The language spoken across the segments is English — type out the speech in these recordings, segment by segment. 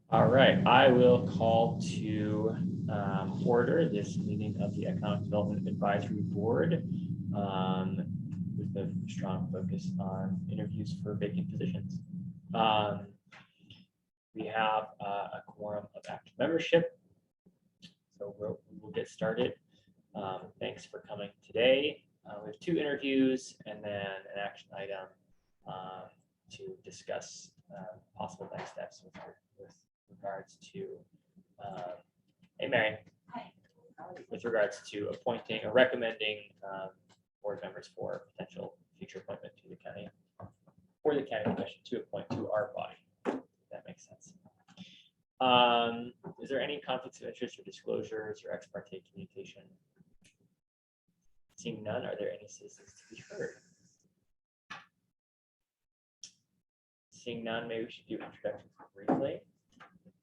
All right, I will call to order this meeting of the Economic Development Advisory Board with a strong focus on interviews for vacant positions. We have a quorum of active membership, so we'll get started. Thanks for coming today. We have 2 interviews and then an action item to discuss possible next steps with regards to, hey Mary, hi. With regards to appointing or recommending board members for potential future appointment to the county, or the county commission to appoint to our body. If that makes sense. Is there any conflicts of interest or disclosures or ex parte communication? Seeing none, are there any citizens to be heard? Seeing none, maybe we should do introductions briefly.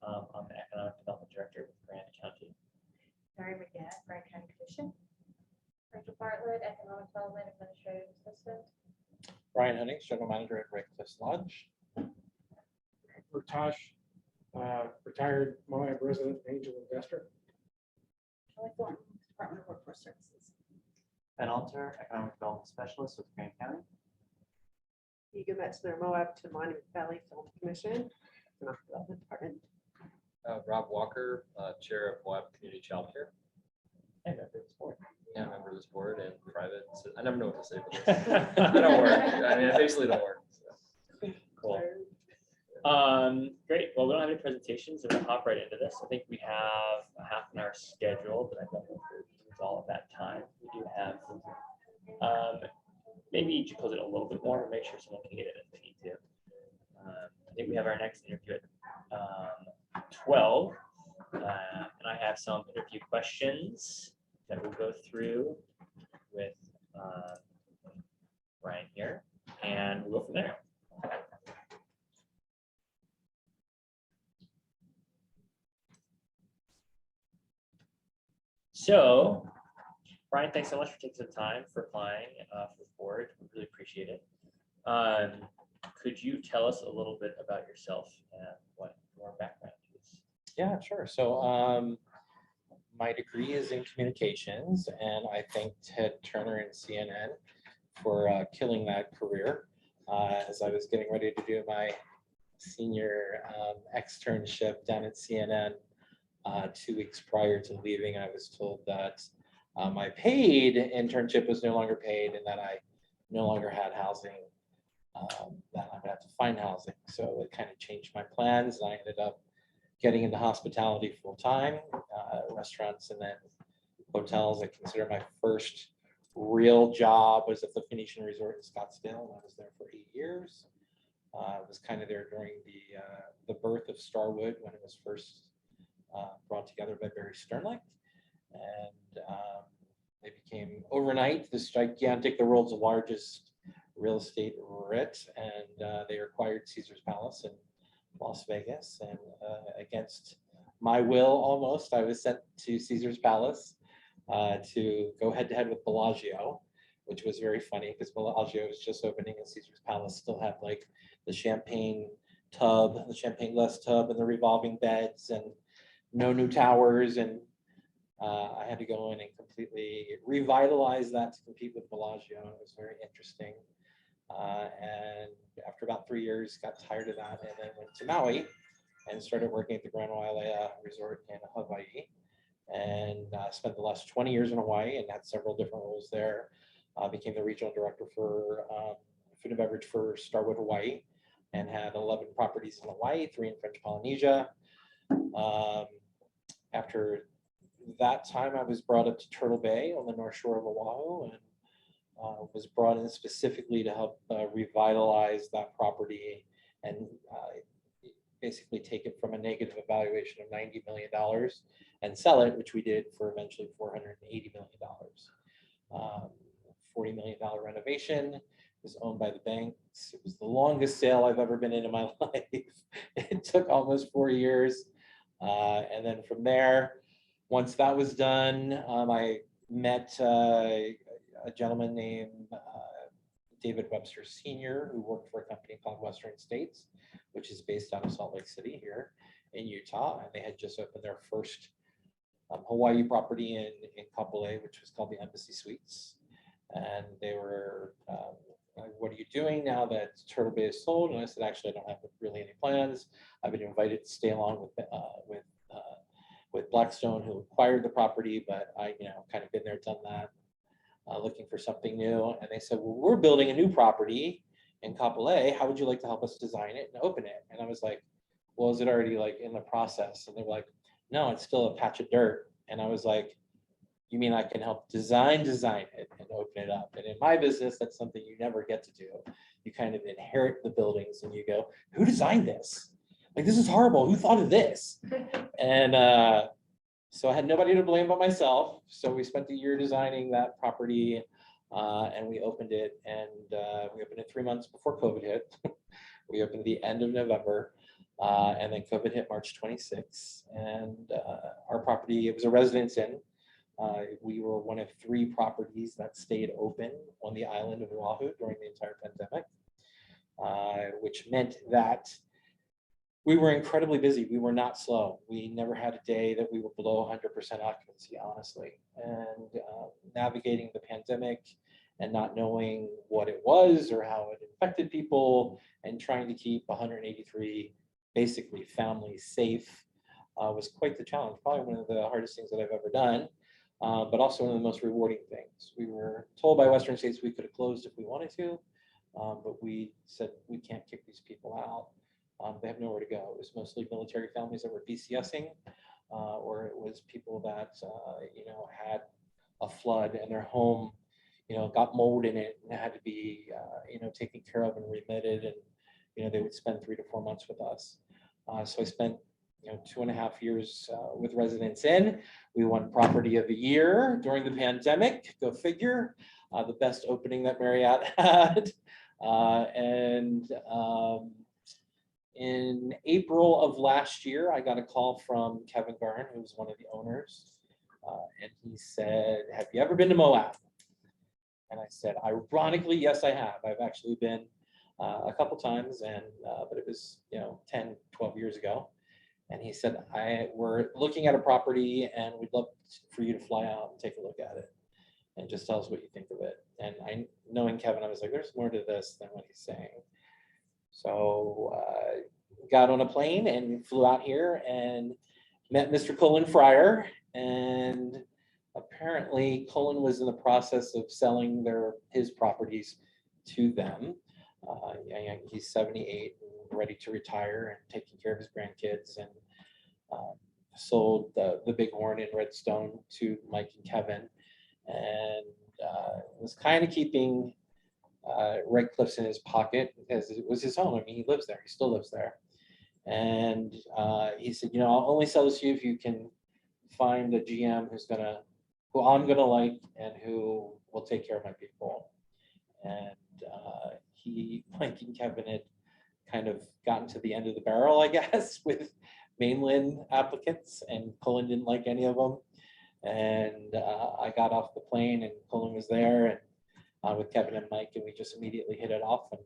I'm the Economic Development Director with Grant County. Mary McGann, Grant County Commission. Rachel Bartlett, Economic Development Administrative Assistant. Brian Hunnings, General Manager at Red Cliffs Lodge. Ratash, retired Moab resident angel investor. Kelly Thornton, Department of Workforce Services. Ben Alter, Economic Development Specialist with Grant County. Ego Metzler, Moab to Monument Valley Film Commission, Economic Development Department. Rob Walker, Chair of Moab Community Child Care. And member of this board. Yeah, member of this board and private. So I never know what to say. But I don't work. I mean, I basically don't work. So. Cool. Great. Well, we don't have any presentations, so we'll hop right into this. I think we have a half an hour scheduled, but I don't know if we'll use all of that time. We do have maybe you should close it a little bit more to make sure someone can get it if they need to. I think we have our next interview at 12, and I have some interview questions that we'll go through with Brian here, and we'll go from there. So, Brian, thanks so much for taking some time for applying for the board. We really appreciate it. Could you tell us a little bit about yourself and what your background is? Yeah, sure. So my degree is in communications, and I thank Ted Turner and CNN for killing that career. As I was getting ready to do my senior externship down at CNN 2 weeks prior to leaving, I was told that my paid internship was no longer paid and that I no longer had housing, that I would have to find housing. So it kind of changed my plans, and I ended up getting into hospitality full time, restaurants and then hotels. I consider my first real job was at the Phoenician Resort in Scottsdale, and I was there for 8 years. I was kind of there during the birth of Starwood when it was first brought together by Barry Sternlicht, and they became overnight this gigantic, the world's largest real estate REIT, and they acquired Caesar's Palace in Las Vegas, and against my will almost, I was sent to Caesar's Palace to go head to head with Bellagio, which was very funny because Bellagio was just opening and Caesar's Palace still had like the champagne glass tub and the revolving beds and no new towers, and I had to go in and completely revitalize that to compete with Bellagio. It was very interesting. And after about 3 years, got tired of that and then went to Maui and started working at the Grand Wailea Resort in Hawaii. And spent the last 20 years in Hawaii and had several different roles there. Became the regional director for food and beverage for Starwood Hawaii, and had 11 properties in Hawaii, 3 in French Polynesia. After that time, I was brought up to Turtle Bay on the North Shore of Oahu, and was brought in specifically to help revitalize that property and basically take it from a negative evaluation of $90 million and sell it, which we did for eventually $480 million. $40 million renovation. It was owned by the banks. It was the longest sale I've ever been in my life. It took almost 4 years. And then from there, once that was done, I met a gentleman named David Webster Sr., who worked for a company called Western States, which is based out of Salt Lake City here. in Utah, and they had just opened their first Hawaii property in Kapolei, which was called the Embassy Suites. And they were, like, what are you doing now that Turtle Bay is sold? And I said, actually, I don't have really any plans. I've been invited to stay along with Blackstone, who acquired the property, but I, kind of been there, done that, looking for something new. And they said, well, we're building a new property in Kapolei. How would you like to help us design it and open it? And I was like, well, is it already like in the process? And they were like, no, it's still a patch of dirt. And I was like, you mean I can help design it and open it up? And in my business, that's something you never get to do. You kind of inherit the buildings and you go, who designed this? Like, this is horrible. Who thought of this? And so I had nobody to blame but myself. So we spent a year designing that property, and we opened it. And we opened it 3 months before COVID hit. We opened at the end of November. And then COVID hit March 26th. And our property, it was a Residence Inn. We were one of 3 properties that stayed open on the island of Oahu during the entire pandemic, which meant that we were incredibly busy. We were not slow. We never had a day that we were below 100% occupancy, honestly. And navigating the pandemic and not knowing what it was or how it affected people, and trying to keep 183 basically families safe was quite the challenge. Probably one of the hardest things that I've ever done, but also one of the most rewarding things. We were told by Western states we could have closed if we wanted to, but we said we can't kick these people out. They have nowhere to go. It was mostly military families that were BCSing, or it was people that had a flood and their home got mold in it and had to be taken care of and remitted, and they would spend 3 to 4 months with us. So I spent 2.5 years with Residence Inn. We won Property of the Year during the pandemic. Go figure. The best opening that Marriott had. In April of last year, I got a call from Kevin Garn, who was one of the owners, and he said, "Have you ever been to Moab?" And I said, ironically, yes, I have. I've actually been a couple times, and but it was 10, 12 years ago. And he said, we're looking at a property and we'd love for you to fly out and take a look at it and just tell us what you think of it. And knowing Kevin, I was like, there's more to this than what he's saying. So got on a plane and flew out here and met Mr. Colin Fryer. And apparently Colin was in the process of selling his properties to them. He's 78 and ready to retire and taking care of his grandkids, and sold the Bighorn in Redstone to Mike and Kevin, and was kind of keeping Red Cliffs in his pocket because it was his home. I mean, he lives there. He still lives there. And he said, I'll only sell this to you if you can find a GM who I'm gonna like and who will take care of my people. And Mike and Kevin had kind of gotten to the end of the barrel, I guess, with mainland applicants, and Colin didn't like any of them. And I got off the plane and Colin was there, and with Kevin and Mike, and we just immediately hit it off. And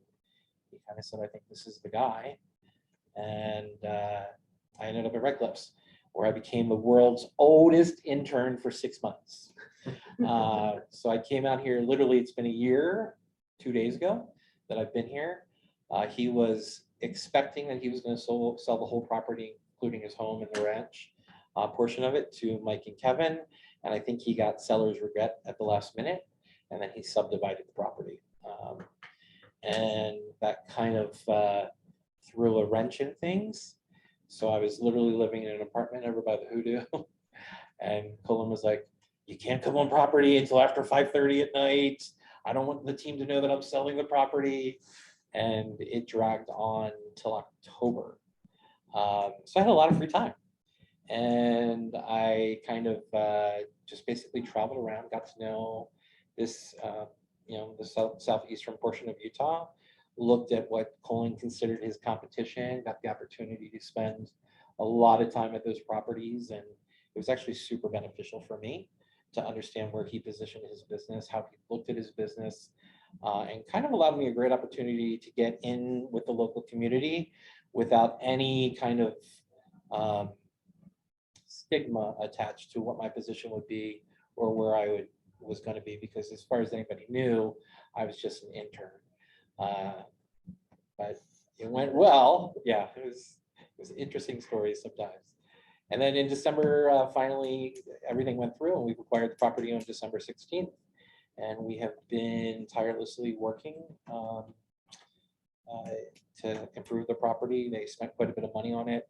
he kind of said, I think this is the guy. And I ended up at Red Cliffs, where I became the world's oldest intern for 6 months. So I came out here, literally, it's been a year, 2 days ago that I've been here. He was expecting that he was going to sell the whole property, including his home and the ranch portion of it, to Mike and Kevin. And I think he got seller's regret at the last minute, and then he subdivided the property. And that kind of threw a wrench in things. So I was literally living in an apartment over by the Hoodoo. And Colin was like, you can't come on property until after 5:30 at night. I don't want the team to know that I'm selling the property. And it dragged on till October. So I had a lot of free time. And I kind of just basically traveled around, got to know this, the southeastern portion of Utah, looked at what Colin considered his competition, got the opportunity to spend a lot of time at those properties. And it was actually super beneficial for me to understand where he positioned his business, how he looked at his business, and kind of allowed me a great opportunity to get in with the local community without any kind of stigma attached to what my position would be or where I was going to be, because as far as anybody knew, I was just an intern. But it went well. Yeah, it was interesting stories sometimes. And then in December, finally, everything went through and we acquired the property on December 16th. And we have been tirelessly working to improve the property. They spent quite a bit of money on it.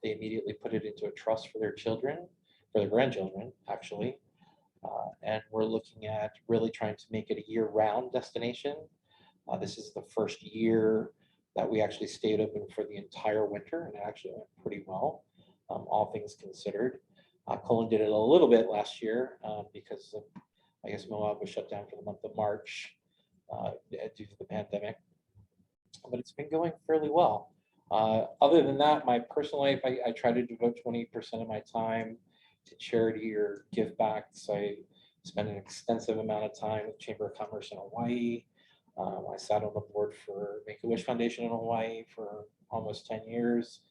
They immediately put it into a trust for their children, for their grandchildren, actually. And we're looking at really trying to make it a year-round destination. This is the first year that we actually stayed open for the entire winter, and it actually went pretty well, all things considered. Colin did it a little bit last year because of, I guess Moab was shut down for the month of March due to the pandemic, but it's been going fairly well. Other than that, my personal life, I try to devote 20% of my time to charity or give back. So I spend an extensive amount of time with Chamber of Commerce in Hawaii. I sat on the board for Make-A-Wish Foundation in Hawaii for almost 10 years.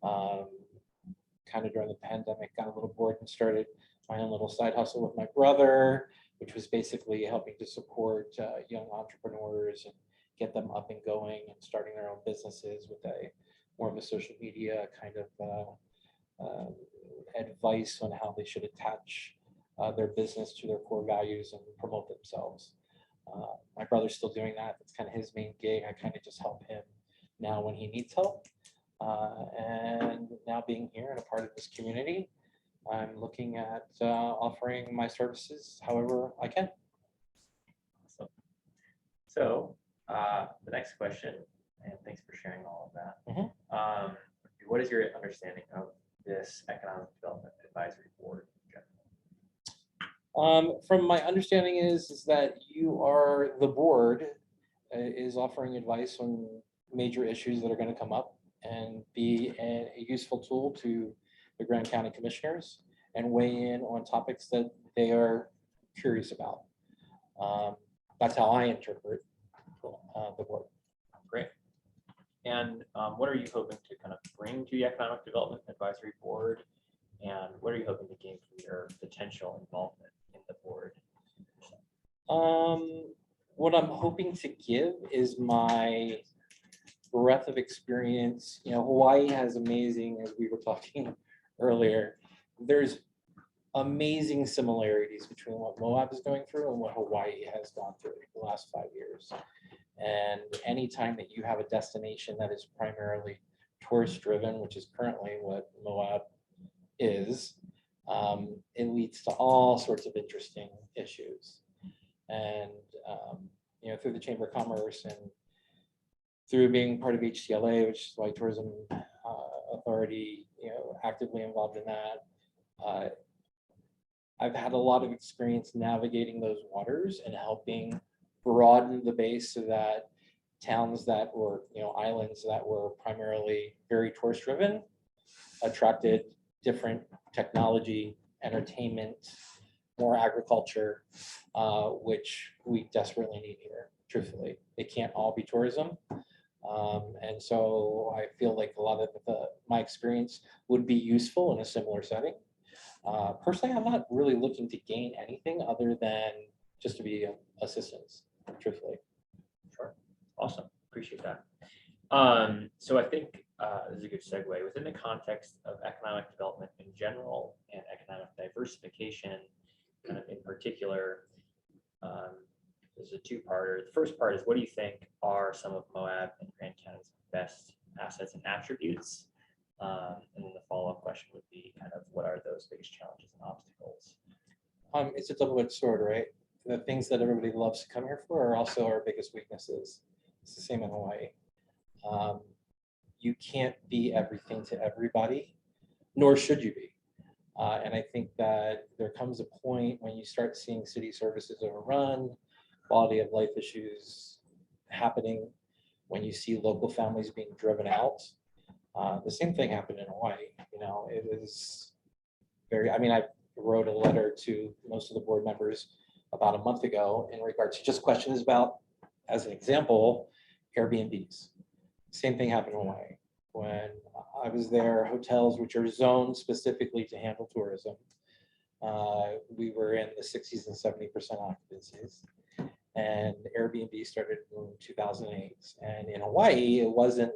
Kind of during the pandemic, got a little bored and started my own little side hustle with my brother, which was basically helping to support young entrepreneurs and get them up and going and starting their own businesses with more of a social media kind of advice on how they should attach their business to their core values and promote themselves. My brother's still doing that. That's kind of his main gig. I kind of just help him now when he needs help. And now being here and a part of this community, I'm looking at offering my services however I can. Awesome. So the next question, and thanks for sharing all of that. What is your understanding of this Economic Development Advisory Board in general? From my understanding is that you are, the board is offering advice on major issues that are going to come up and be a useful tool to the Grand County Commissioners and weigh in on topics that they are curious about. That's how I interpret the board. Great. And what are you hoping to kind of bring to the Economic Development Advisory Board? And what are you hoping to gain from your potential involvement in the board? What I'm hoping to give is my breadth of experience. You know, Hawaii has amazing, as we were talking earlier, there's amazing similarities between what Moab is going through and what Hawaii has gone through the last 5 years. And anytime that you have a destination that is primarily tourist driven, which is currently what Moab is, it leads to all sorts of interesting issues. And you know, through the Chamber of Commerce and through being part of HTLA, which is Hawaii Tourism Authority, you know, actively involved in that, I've had a lot of experience navigating those waters and helping broaden the base so that towns that were, you know, islands that were primarily very tourist driven attracted different technology, entertainment, more agriculture, which we desperately need here, truthfully. They can't all be tourism. And so I feel like a lot of my experience would be useful in a similar setting. Personally, I'm not really looking to gain anything other than just to be assistance, truthfully. Sure. Awesome. Appreciate that. So I think this is a good segue within the context of economic development in general and economic diversification, kind of in particular. There's a two-parter. The first part is, what do you think are some of Moab and Grand County's best assets and attributes? And then the follow-up question would be kind of, what are those biggest challenges and obstacles? It's a double-edged sword, right? The things that everybody loves to come here for are also our biggest weaknesses. It's the same in Hawaii. You can't be everything to everybody, nor should you be. And I think that there comes a point when you start seeing city services overrun, quality of life issues happening, when you see local families being driven out. The same thing happened in Hawaii. You know, it was very, I mean, I wrote a letter to most of the board members about a month ago in regards to just questions about, as an example, Airbnbs. Same thing happened in Hawaii when I was there, hotels which are zoned specifically to handle tourism. We were in the 60s and 70% occupancies. And Airbnb started in 2008. And in Hawaii, it wasn't,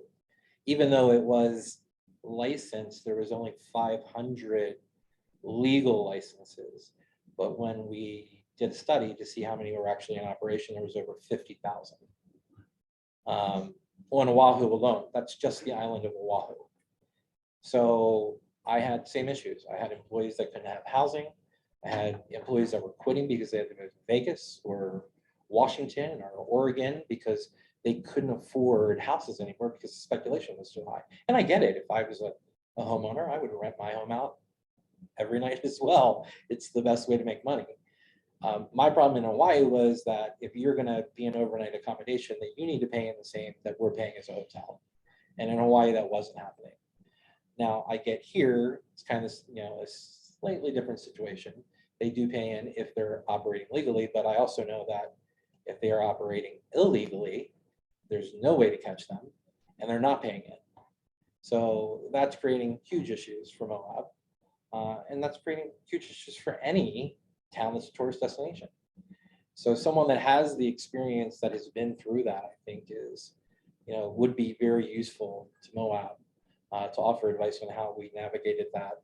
even though it was licensed, there was only 500 legal licenses. But when we did a study to see how many were actually in operation, there was over 50,000. On Oahu alone, that's just the island of Oahu. So I had same issues. I had employees that couldn't have housing. I had employees that were quitting because they had to move to Vegas or Washington or Oregon because they couldn't afford houses anymore because the speculation was too high. And I get it. If I was a homeowner, I would rent my home out every night as well. It's the best way to make money. My problem in Hawaii was that if you're going to be an overnight accommodation, that you need to pay in the same that we're paying as a hotel. And in Hawaii, that wasn't happening. Now I get here, it's kind of, a slightly different situation. They do pay in if they're operating legally, but I also know that if they are operating illegally, there's no way to catch them and they're not paying in. So that's creating huge issues for Moab. And that's creating huge issues for any town that's a tourist destination. So someone that has the experience that has been through that, I think is, would be very useful to Moab to offer advice on how we navigated that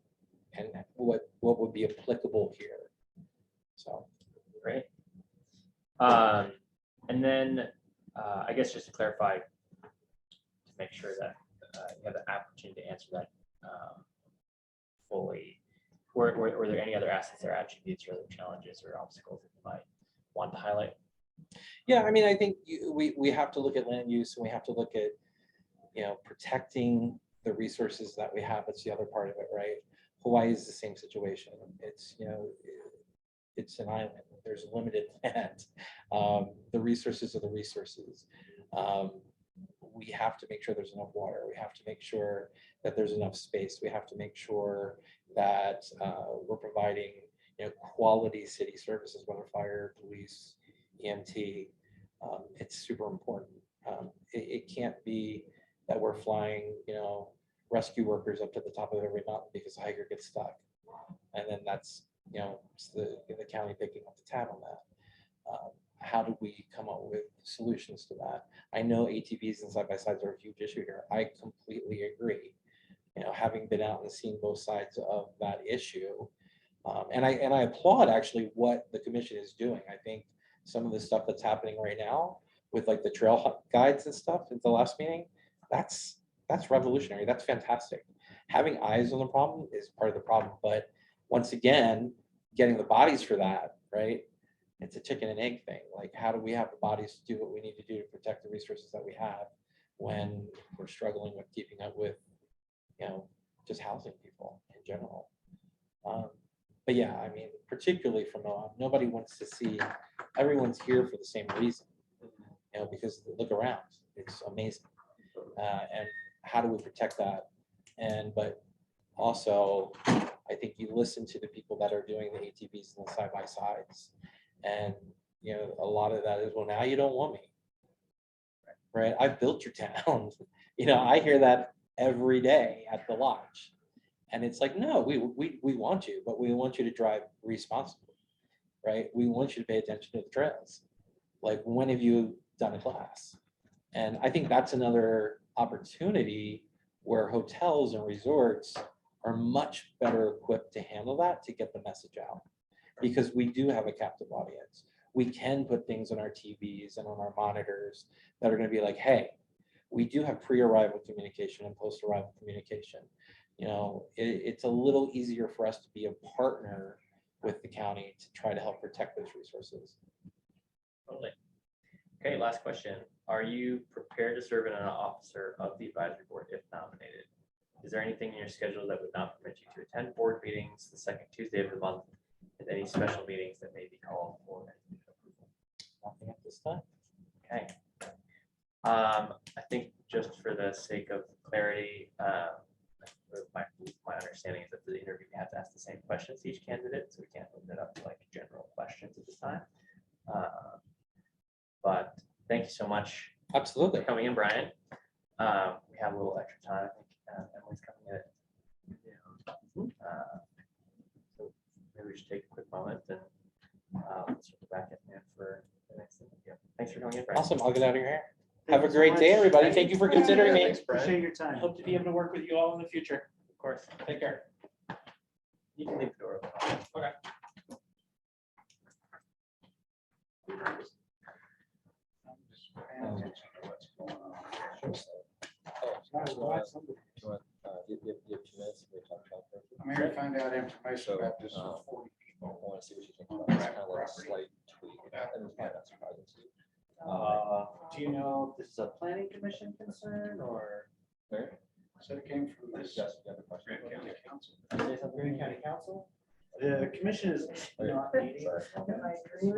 and what would be applicable here. So Great. And then I guess just to clarify, to make sure that you have the opportunity to answer that fully, were there any other assets or attributes or other challenges or obstacles that you might want to highlight? Yeah, I mean, I think we have to look at land use and we have to look at, protecting the resources that we have. That's the other part of it, right? Hawaii is the same situation. It's, it's an island. There's limited land. The resources are the resources. We have to make sure there's enough water. We have to make sure that there's enough space. We have to make sure that we're providing, quality city services, whether fire, police, EMT. It's super important. It can't be that we're flying, rescue workers up to the top of every mountain because a hiker gets stuck. And then that's, it's the county picking up the tab on that. How do we come up with solutions to that? I know ATVs and side-by-sides are a huge issue here. I completely agree. Having been out and seen both sides of that issue, and I applaud actually what the commission is doing. I think some of the stuff that's happening right now with like the trail guides and stuff at the last meeting, that's revolutionary. That's fantastic. Having eyes on the problem is part of the problem, but once again, getting the bodies for that, right? It's a chicken and egg thing. Like, how do we have the bodies to do what we need to do to protect the resources that we have when we're struggling with keeping up with, just housing people in general? But yeah, I mean, particularly from Moab, nobody wants to see, everyone's here for the same reason, because look around, it's amazing. And how do we protect that? But also, I think you listen to the people that are doing the ATVs and the side-by-sides. And, a lot of that is, well, now you don't want me, right? I built your town. I hear that every day at the lodge. And it's like, no, we want you, but we want you to drive responsibly, right? We want you to pay attention to the trails. Like, when have you done a class? And I think that's another opportunity where hotels and resorts are much better equipped to handle that, to get the message out, because we do have a captive audience. We can put things on our TVs and on our monitors that are going to be like, hey, we do have pre-arrival communication and post-arrival communication. It's a little easier for us to be a partner with the county to try to help protect those resources. Totally. Okay, last question. Are you prepared to serve as an officer of the advisory board if nominated? Is there anything in your schedule that would not permit you to attend board meetings the second Tuesday of the month, and any special meetings that may be called for approval? Nothing at this time. Okay. I think just for the sake of clarity, my understanding is that for the interview, we have to ask the same questions to each candidate, so we can't open it up to like general questions at this time. But thank you so much Absolutely. for coming in, Brian. We have a little extra time. I think Emily's coming at noon. So maybe we should take a quick moment and circle back at the end for the next interview. Thanks for coming in, Brian. Awesome. I'll get out of your hair. Thank Have a you so great day, much. everybody. Thank you for considering me. Thanks, Brian. Appreciate your I time. hope to be able to work with you all in the future. Of course. Take care. You can leave the door open. Okay. I'm here to find out information So, about this uh, 40 I people. want to see what you think On about this private kind of like property. slight tweak. And it's probably not surprising to you. Do you know if this is a planning commission concern or? Larry? So it came from this Yes, you have a question? Grant County Council. Green County Council? The commission is not meeting. Sorry. If you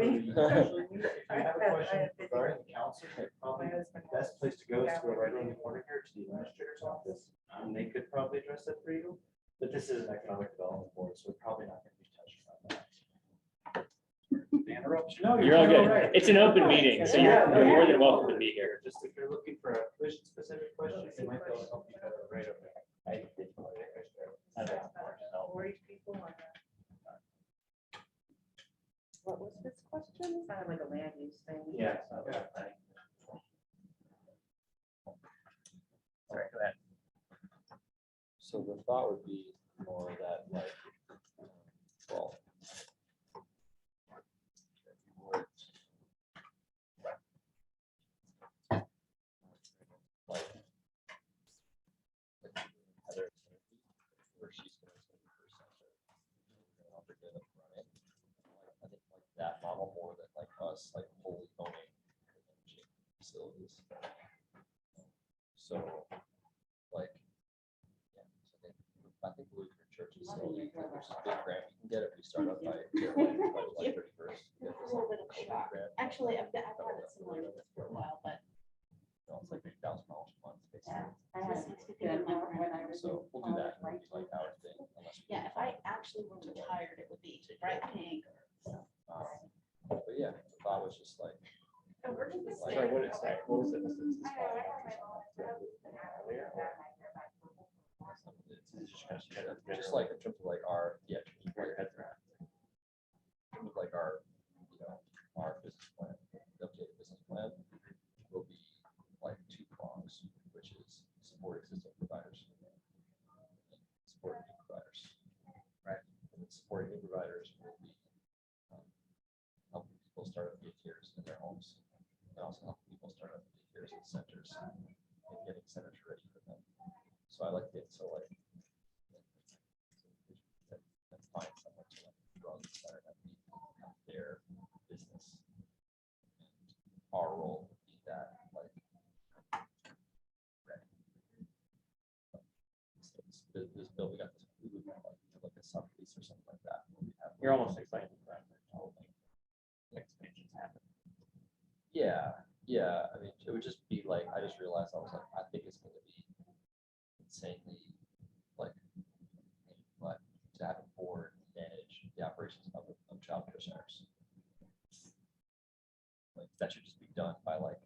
have a question regarding the council, probably the best place to go is to go right around the corner here to the administrator's office. And they could probably address that for you. But this is an economic development board, so we're probably not going to be touching on that. The interruption. No, You're all totally good. right. It's an open meeting, so you're more than welcome to be here. Just if you're looking for a commission specific question, they might be able to help you better right over there. I did. I don't know. 40 people on that. What was his question? Sounded like a land use thing. Yeah. Sorry, go ahead. So the thought would be more that like, well. if you would, like, Heather, where she's gonna spend her center, help her get up and running. I think like that model more than like us, like wholly owning and managing facilities. So, like, yeah, so I think Lutheran Church facility, like, there's a big grant you can get if we start up by like 31st. It's a little bit of a shock. Actually, I've had it similar to this for a while, but It's like $8,000 a month, basically. I had a 60 in my grant. So we'll do that. It'll be like our thing, unless we- Yeah, if I actually were retired, it would be right paying. But yeah, the thought was just like. Sorry, what did it say? What was it? Just like in terms of like our, yeah, in terms of like our, our business plan, the updated business plan will be like two prongs, which is support existing providers. And support new providers, right? And then supporting new providers will be helping people start up daycares in their homes, and also helping people start up daycares in centers and getting centers ready for them. So I like it. So like, find someone to like run the center that we have their business. And our role would be that like. Ready. So this bill, we got this, we would like a sublease or something like that. where we have- You're almost excited for that. Expansions happen. Yeah, I mean, it would just be like, I just realized, I was like, I think it's gonna be insanely, like, but to have a board manage the operations of childcare centers. Like, that should just be done by like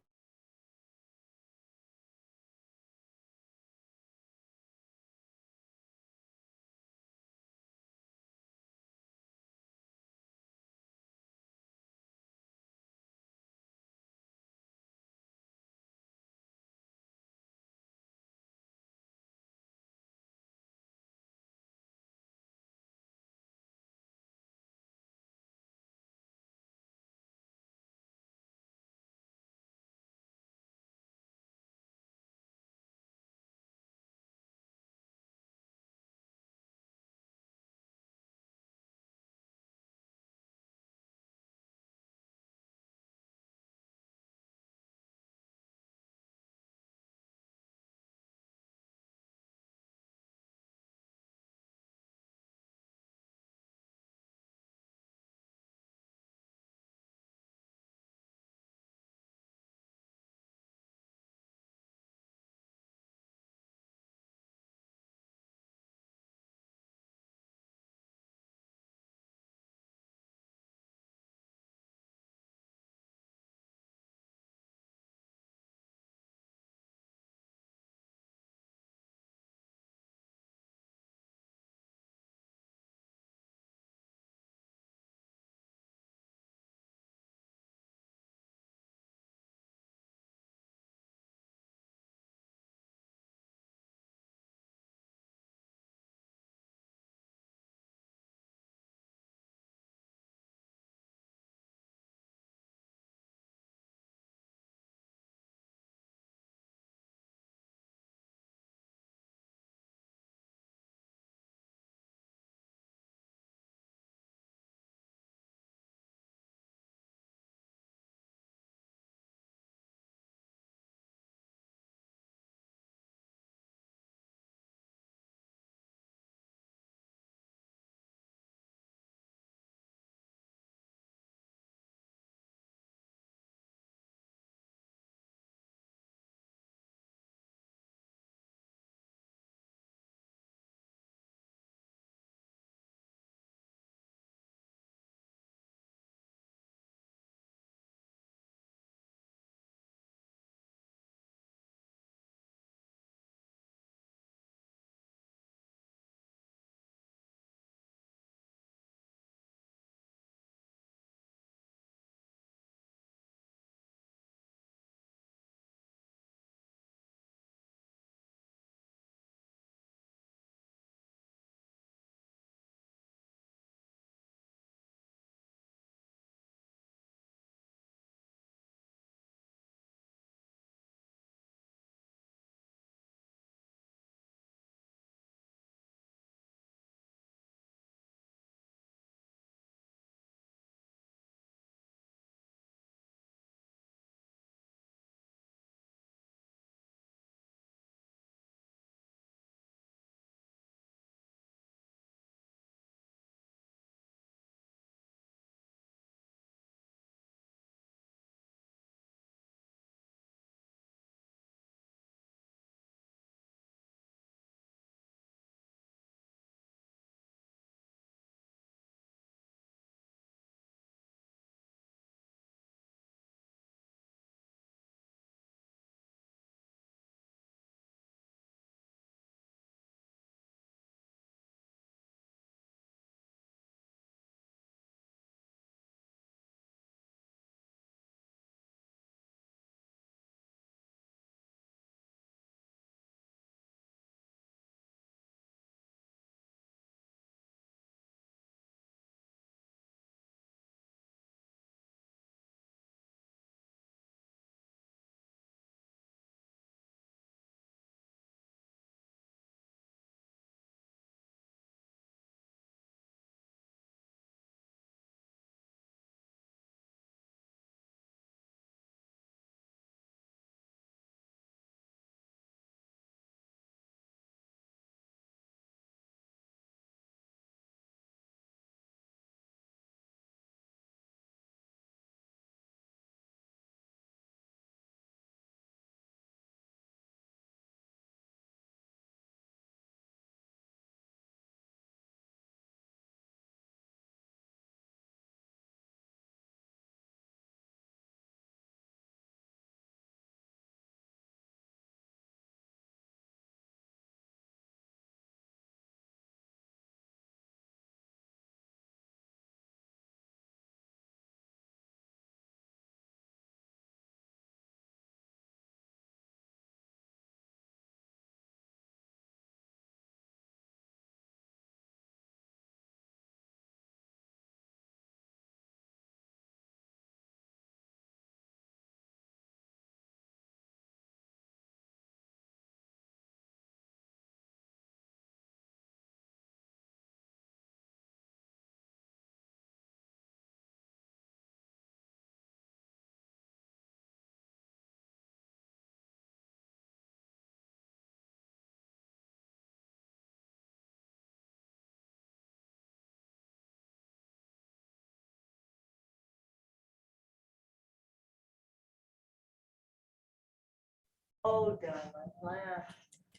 Oh, down my land.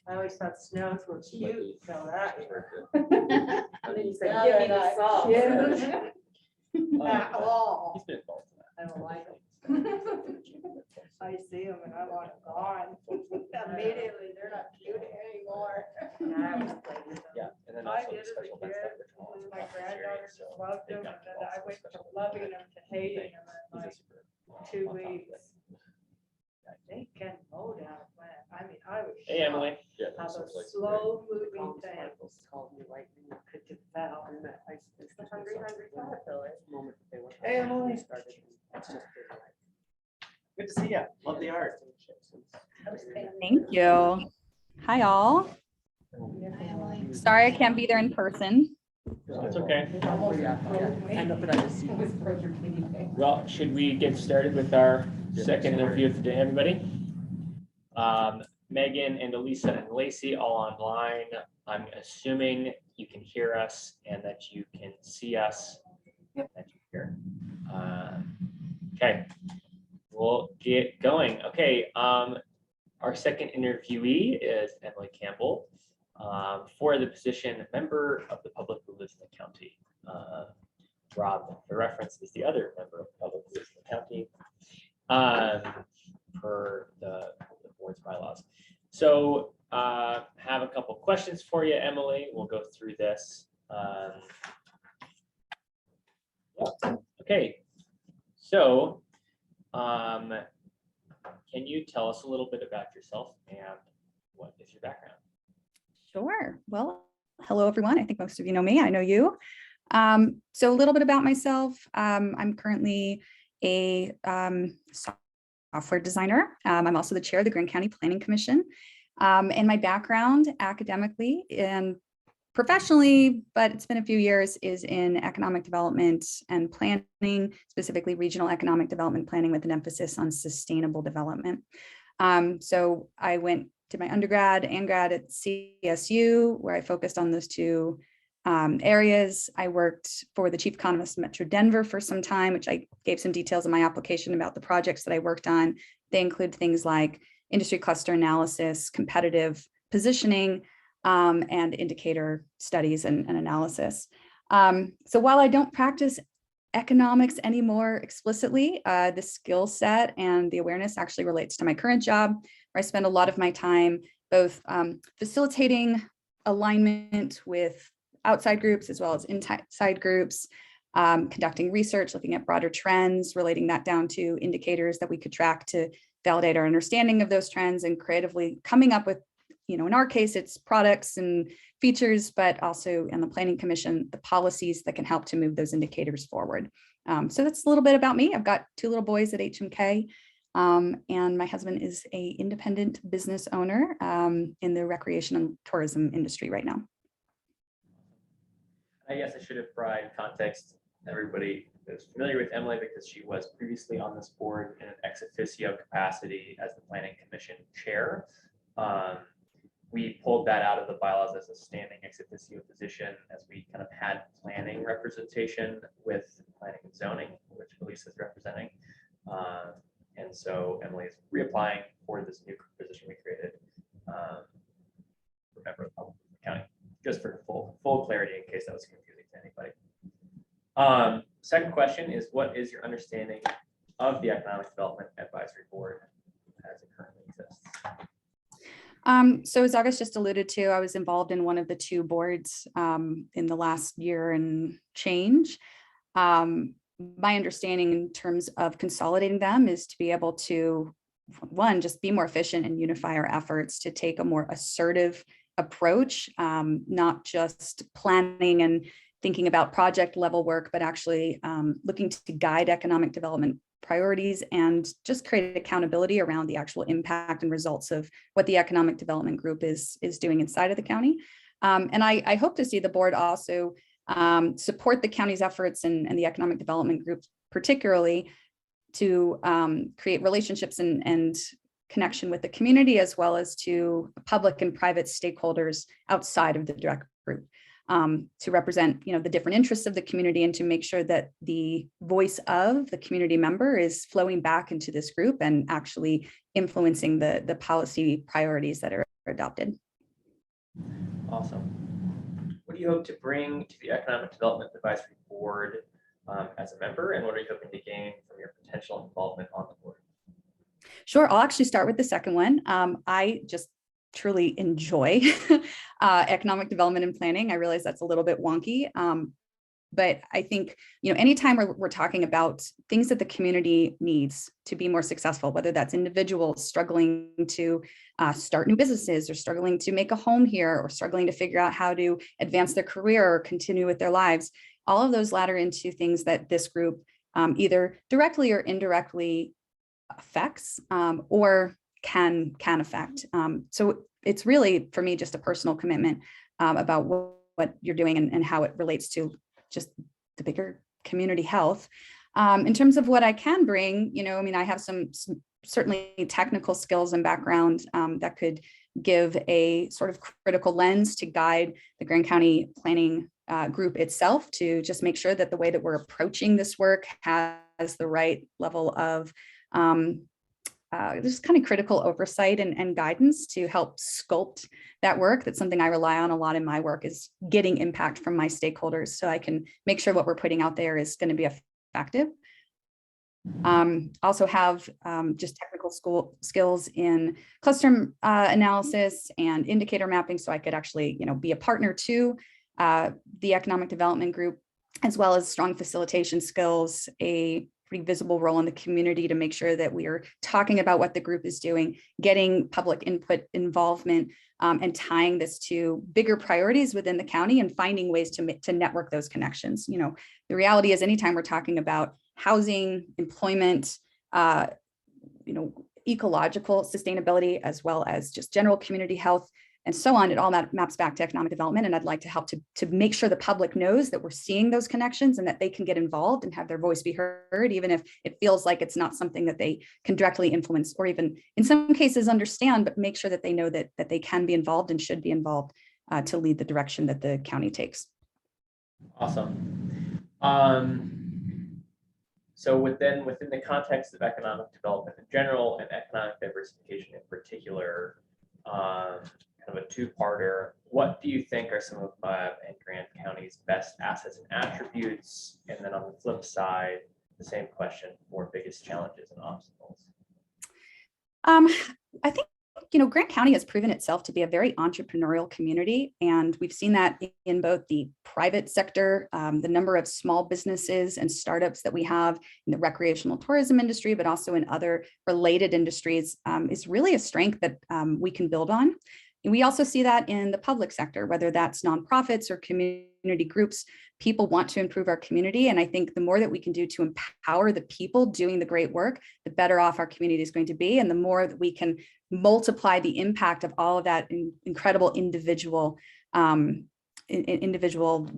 I always thought snows were cute, so that. And then you said, Now give me they're the not salt. cute. At all. He's been involved in that. I don't like them. I see them and I want them gone. Immediately, they're not cute anymore. Yeah, I always played with them. Yeah, and then I also did the as a special events kid, that Rich Mullins and my runs this granddaughter year, just so loved they've them, got and then I also went special from loving event. them to hating them He's in a like super 2 on top of it. weeks. They can mow down a plant. I mean, I was. Hey, Emily. Yeah, How so those it's like slow moving things. Called me lightning, could devour. It's the hungry caterpillar. Hey, Emily. Good to see you. Love the art. Thank you. Hi, all. Sorry I can't be there in person. That's okay. Well, should we get started with our second interview of the day, everybody? Megan and Elisa and Lacey all online. I'm assuming you can hear us and that you can see us. That you hear. Okay, we'll get going. Okay, our second interviewee is Emily Campbell for the position member of the public who lives in the county. Rob, the reference is the other member of the public who lives in the county per the board's bylaws. So have a couple questions for you, Emily. We'll go through this. Okay, so can you tell us a little bit about yourself and what is your background? Sure. Well, hello, everyone. I think most of you know me. I know you. So a little bit about myself. I'm currently a software designer. I'm also the chair of the Grand County Planning Commission. And my background academically and professionally, but it's been a few years, is in economic development and planning, specifically regional economic development planning with an emphasis on sustainable development. So I did my undergrad and grad at CSU, where I focused on those two areas. I worked for the chief economist of Metro Denver for some time, which I gave some details in my application about the projects that I worked on. They include things like industry cluster analysis, competitive positioning, and indicator studies and analysis. So while I don't practice economics anymore explicitly, the skill set and the awareness actually relates to my current job, where I spend a lot of my time both facilitating alignment with outside groups as well as inside groups, conducting research, looking at broader trends, relating that down to indicators that we could track to validate our understanding of those trends, and creatively coming up with, in our case, it's products and features, but also in the Planning Commission, the policies that can help to move those indicators forward. So that's a little bit about me. I've got 2 little boys at HMK, and my husband is an independent business owner in the recreation and tourism industry right now. I guess I should have provided context. Everybody is familiar with Emily because she was previously on this board in an ex officio capacity as the Planning Commission chair. We pulled that out of the bylaws as a standing ex officio position, as we kind of had planning representation with planning and zoning, which Elisa is representing. And so Emily is reapplying for this new position we created for member of the public county, just for full clarity in case that was confusing to anybody. Second question is, what is your understanding of the Economic Development Advisory Board as it currently exists? So as August just alluded to, I was involved in one of the 2 boards in the last year and change. My understanding in terms of consolidating them is to be able to, one, just be more efficient and unify our efforts to take a more assertive approach, not just planning and thinking about project level work, but actually looking to guide economic development priorities and just create accountability around the actual impact and results of what the economic development group is doing inside of the county. And I hope to see the board also support the county's efforts and the economic development group, particularly to create relationships and connection with the community, as well as to public and private stakeholders outside of the direct group. to represent, the different interests of the community and to make sure that the voice of the community member is flowing back into this group and actually influencing the policy priorities that are adopted. Awesome. What do you hope to bring to the Economic Development Advisory Board as a member, and what are you hoping to gain from your potential involvement on the board? Sure, I'll actually start with the second one. I just truly enjoy economic development and planning. I realize that's a little bit wonky, but I think, anytime we're talking about things that the community needs to be more successful, whether that's individuals struggling to start new businesses or struggling to make a home here or struggling to figure out how to advance their career or continue with their lives, all of those ladder into things that this group either directly or indirectly affects or can affect. So it's really, for me, just a personal commitment about what you're doing and how it relates to just the bigger community health. In terms of what I can bring, I have some certainly technical skills and background that could give a sort of critical lens to guide the Grand County Planning group itself to just make sure that the way that we're approaching this work has the right level of just kind of critical oversight and guidance to help sculpt that work. That's something I rely on a lot in my work, is getting impact from my stakeholders so I can make sure what we're putting out there is going to be effective. Also have just technical skills in cluster analysis and indicator mapping, so I could actually be a partner to the economic development group, as well as strong facilitation skills, a pretty visible role in the community to make sure that we are talking about what the group is doing, getting public input, involvement, and tying this to bigger priorities within the county and finding ways to network those connections. The reality is, anytime we're talking about housing, employment, ecological sustainability, as well as just general community health, and so on, it all maps back to economic development. And I'd like to help to make sure the public knows that we're seeing those connections and that they can get involved and have their voice be heard, even if it feels like it's not something that they can directly influence or even in some cases understand, but make sure that they know that they can be involved and should be involved to lead the direction that the county takes. Awesome. So within the context of economic development in general and economic diversification in particular, kind of a two-parter, what do you think are some of Grant County's best assets and attributes? And then on the flip side, the same question for biggest challenges and obstacles. I think, Grant County has proven itself to be a very entrepreneurial community, and we've seen that in both the private sector, the number of small businesses and startups that we have in the recreational tourism industry, but also in other related industries, is really a strength that we can build on. And we also see that in the public sector, whether that's nonprofits or community groups. People want to improve our community. And I think the more that we can do to empower the people doing the great work, the better off our community is going to be. And the more that we can multiply the impact of all of that incredible individual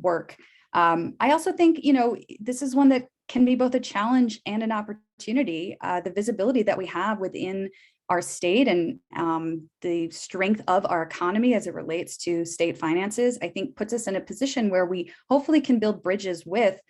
work. I also think, this is one that can be both a challenge and an opportunity. The visibility that we have within our state and the strength of our economy as it relates to state finances, I think puts us in a position where we hopefully can build bridges with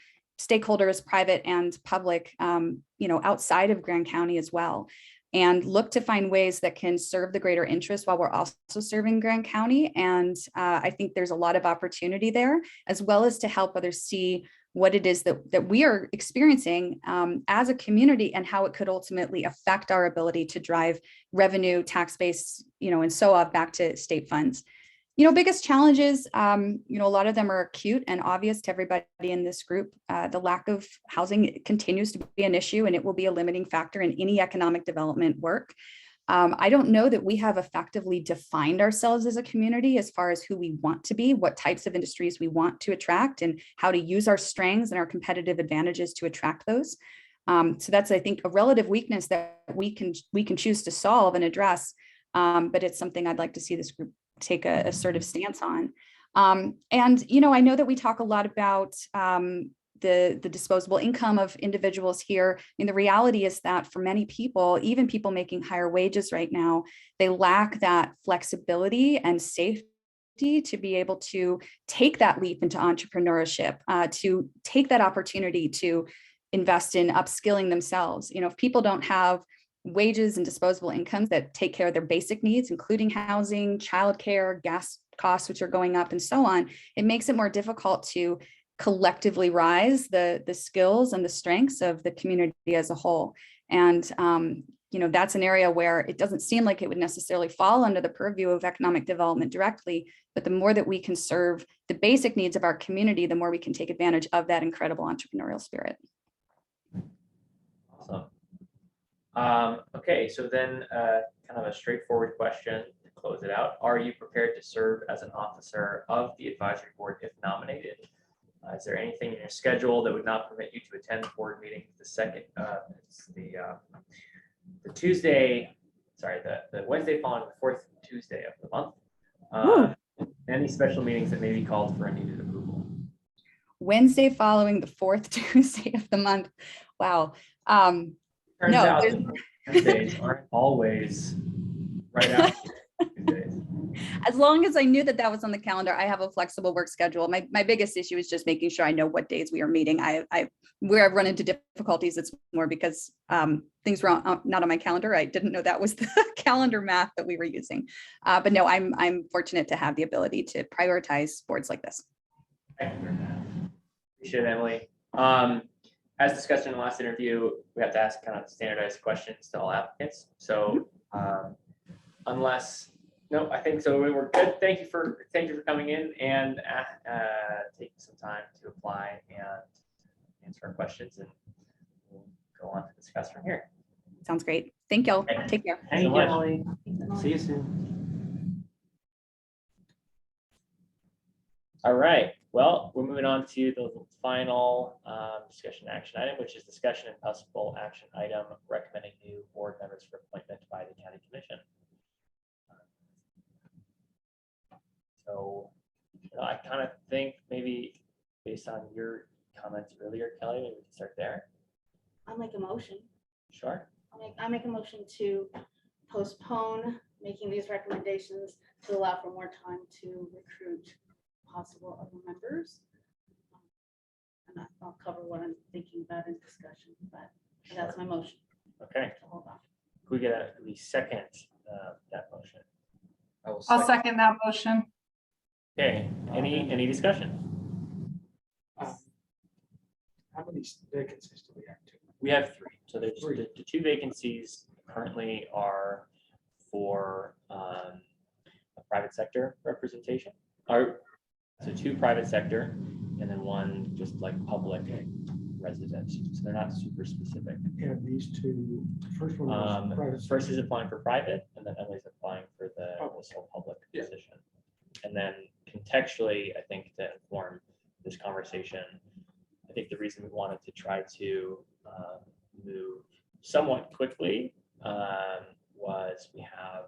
stakeholders, private and public, outside of Grand County as well, and look to find ways that can serve the greater interest while we're also serving Grand County. And I think there's a lot of opportunity there, as well as to help others see what it is that we are experiencing as a community and how it could ultimately affect our ability to drive revenue, tax base, and so on back to state funds. Biggest challenges, a lot of them are acute and obvious to everybody in this group. The lack of housing continues to be an issue, and it will be a limiting factor in any economic development work. I don't know that we have effectively defined ourselves as a community as far as who we want to be, what types of industries we want to attract, and how to use our strengths and our competitive advantages to attract those. So that's, I think, a relative weakness that we can choose to solve and address, but it's something I'd like to see this group take a assertive stance on. And, I know that we talk a lot about the disposable income of individuals here. The reality is that for many people, even people making higher wages right now, they lack that flexibility and safety to be able to take that leap into entrepreneurship, to take that opportunity to invest in upskilling themselves. You know, if people don't have wages and disposable incomes that take care of their basic needs, including housing, childcare, gas costs, which are going up and so on, it makes it more difficult to collectively rise the skills and the strengths of the community as a whole. And you know, that's an area where it doesn't seem like it would necessarily fall under the purview of economic development directly, but the more that we can serve the basic needs of our community, the more we can take advantage of that incredible entrepreneurial spirit. Awesome. Okay, so then kind of a straightforward question to close it out. Are you prepared to serve as an officer of the advisory board if nominated? Is there anything in your schedule that would not permit you to attend board meetings it's the Tuesday, sorry, the Wednesday following the fourth Tuesday of the month? Any special meetings that may be called for a needed approval? Wednesday following the fourth Tuesday of the month. Wow. Turns No, out there's- that Wednesdays aren't always right after Tuesdays. As long as I knew that that was on the calendar, I have a flexible work schedule. My biggest issue is just making sure I know what days we are meeting. Where I've run into difficulties, it's more because things were not on my calendar. I didn't know that was the calendar math that we were using. But no, I'm fortunate to have the ability to prioritize boards like this. Appreciate it, Emily. As discussed in the last interview, we have to ask kind of standardized questions to all applicants. So no, I think so. We're good. Thank you for coming in and taking some time to apply and answer our questions, and we'll go on to discuss from here. Sounds great. Thank y'all. Take care. Thank you, Emily. See you soon. All right. Well, we're moving on to the final discussion action item, which is discussion and possible action item recommending new board members for appointment by the county commission. So I kind of think maybe based on your comments earlier, Kelly, maybe we can start there. I'll make a motion. Sure. I make a motion to postpone making these recommendations to allow for more time to recruit possible other members. And I'll cover what I'm thinking about in discussion, but that's my motion. Okay. So hold on. Could we get a second that motion? I'll second that motion. Okay. Any discussion? How many vacancies do we have? We have three. So there's Three. the two vacancies currently are for a private sector representation. So two private sector and then one just like public resident. So they're not super specific. And these two, the first one was private. First is applying for private, and then Emily's applying for the whole public Yeah. position. And then contextually, I think to inform this conversation, I think the reason we wanted to try to move somewhat quickly was we have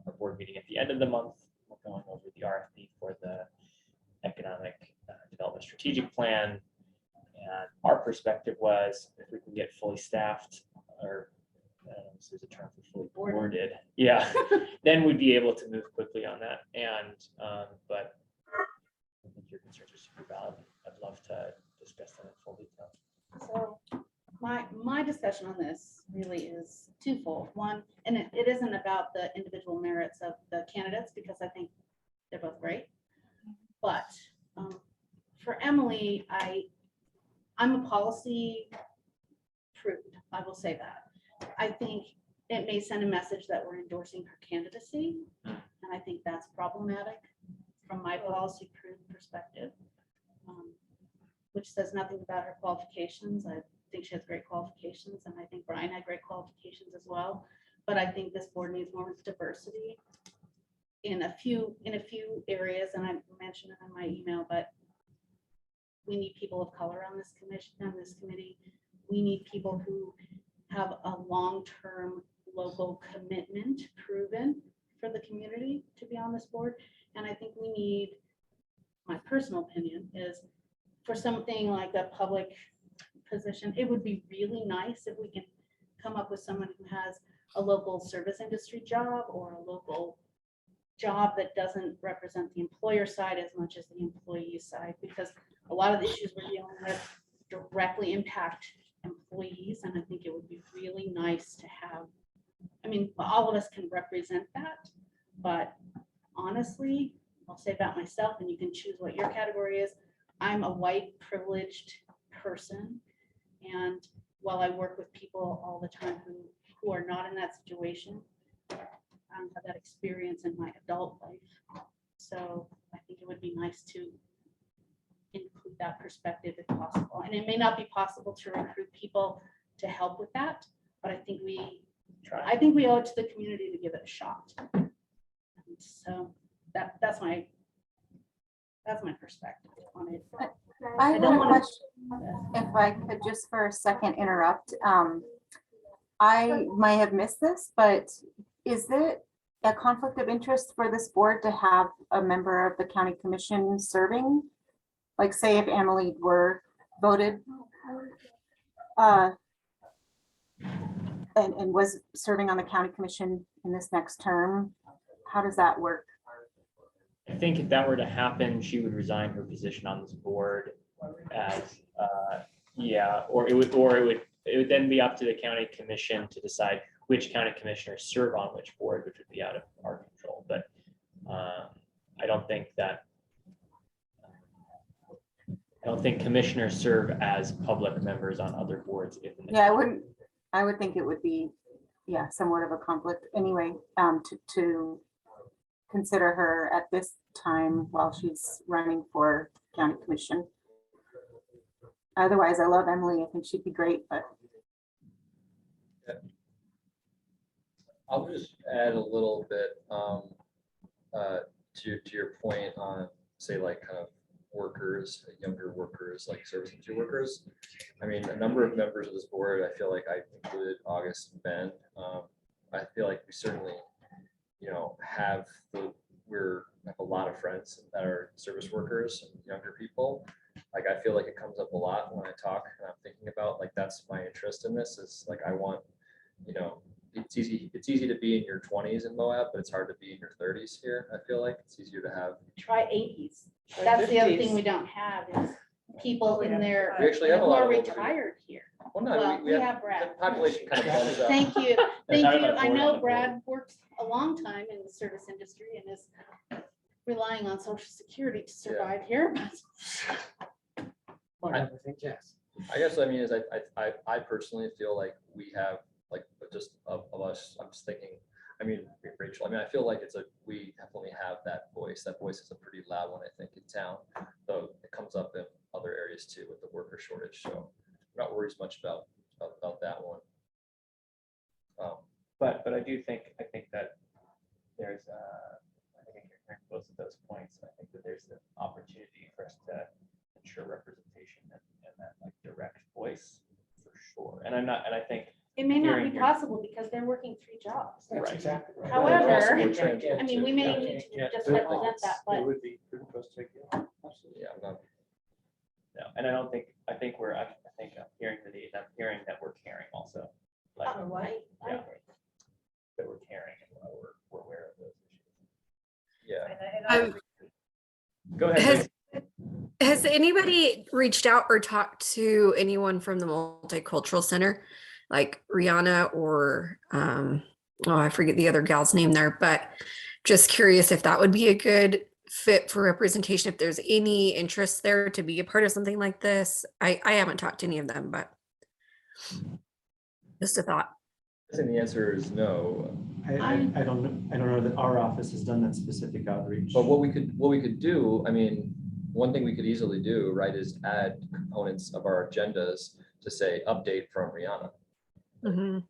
our board meeting at the end of the month. We're going over the RFP for the economic development strategic plan. And our perspective was if we can get fully staffed, or I don't know if there's a term for fully boarded, yeah, then we'd be able to move quickly on that. And but I think your concerns are super valid. I'd love to discuss them in full detail. So my discussion on this really is twofold. One, and it isn't about the individual merits of the candidates because I think they're both great. But for Emily, I'm a policy prude. I will say that. I think it may send a message that we're endorsing her candidacy, and I think that's problematic from my policy prude perspective, which says nothing about her qualifications. I think she has great qualifications, and I think Brian had great qualifications as well. But I think this board needs more diversity in a few areas, and I mentioned it in my email, but we need people of color on this commission, on this committee. We need people who have a long-term local commitment proven for the community to be on this board. And I think we need, my personal opinion is, for something like a public position, it would be really nice if we can come up with someone who has a local service industry job or a local job that doesn't represent the employer side as much as the employee side, because a lot of the issues we're dealing with directly impact employees, and I think it would be really nice to have, I mean, all of us can represent that, but honestly, I'll say about myself, and you can choose what your category is. I'm a white privileged person, and while I work with people all the time who are not in that situation, I don't have that experience in my adult life. So I think it would be nice to include that perspective if possible. And it may not be possible to recruit people to help with that, but I think we owe it to the community to give it a shot. And so that's my perspective on it. I don't have a wanna- question, if I could just for a second interrupt. I might have missed this, but is it a conflict of interest for this board to have a member of the county commission serving? Like, say if Emily were voted and was serving on the county commission in this next term, how does that work? I think if that were to happen, she would resign her position on this board as, or it would then be up to the county commission to decide which county commissioners serve on which board, which would be out of our control. But I don't think commissioners serve as public members on other boards. Yeah, I would think it would be, yeah, somewhat of a conflict anyway, to consider her at this time while she's running for county commission. Otherwise, I love Emily. I think she'd be great, but I'll just add a little bit to your point on, say, like kind of workers, younger workers, like service industry workers. I mean, a number of members of this board, I feel like I included August and Ben. I feel like we certainly, have a lot of friends that are service workers and younger people. Like, I feel like it comes up a lot when I talk and I'm thinking about, like, that's my interest in this is like, I want, it's easy to be in your 20s in Moab, but it's hard to be in your 30s here. I feel like it's easier to have. Try 80s. That's the other thing we don't have is people in their, We actually have a who lot are of retired here. Well, no, Well, we we have have Brad. the population kind of bums out. Thank you. Thank not you. enough I board on know the Brad worked a long time in the service industry and is relying on Social Security to survive here. I think yes. I guess what I mean is I personally feel like we have like just of us, I'm just thinking, I mean, Rachel, I mean, I feel like we definitely have that voice. That voice is a pretty loud one, I think, in town. Though it comes up in other areas too with the worker shortage. So I'm not worried as much about that one. But I think that there's I think you're hearing both of those points. I think that there's an opportunity for us to ensure representation and that like direct voice for sure. And I think It may not Hearing be here. possible because they're working 3 jobs. That's Right. exactly right. However, I I mean, we may need to just represent that, It but would be prudent for us to take it. Absolutely. Yeah, I'm not. no, and I think I'm hearing the need. I'm hearing that we're caring also. Like I yeah. agree. that we're caring and we're aware of those issues. Yeah. Go ahead. Has, Lisa. has anybody reached out or talked to anyone from the Multicultural Center, like Rihanna or I forget the other gal's name there, but just curious if that would be a good fit for representation, if there's any interest there to be a part of something like this. I haven't talked to any of them, but just a thought. I think the answer is no. I don't know that our office has done that specific outreach. But what we could do, I mean, one thing we could easily do, right, is add components of our agendas to say update from Rihanna. Mhm.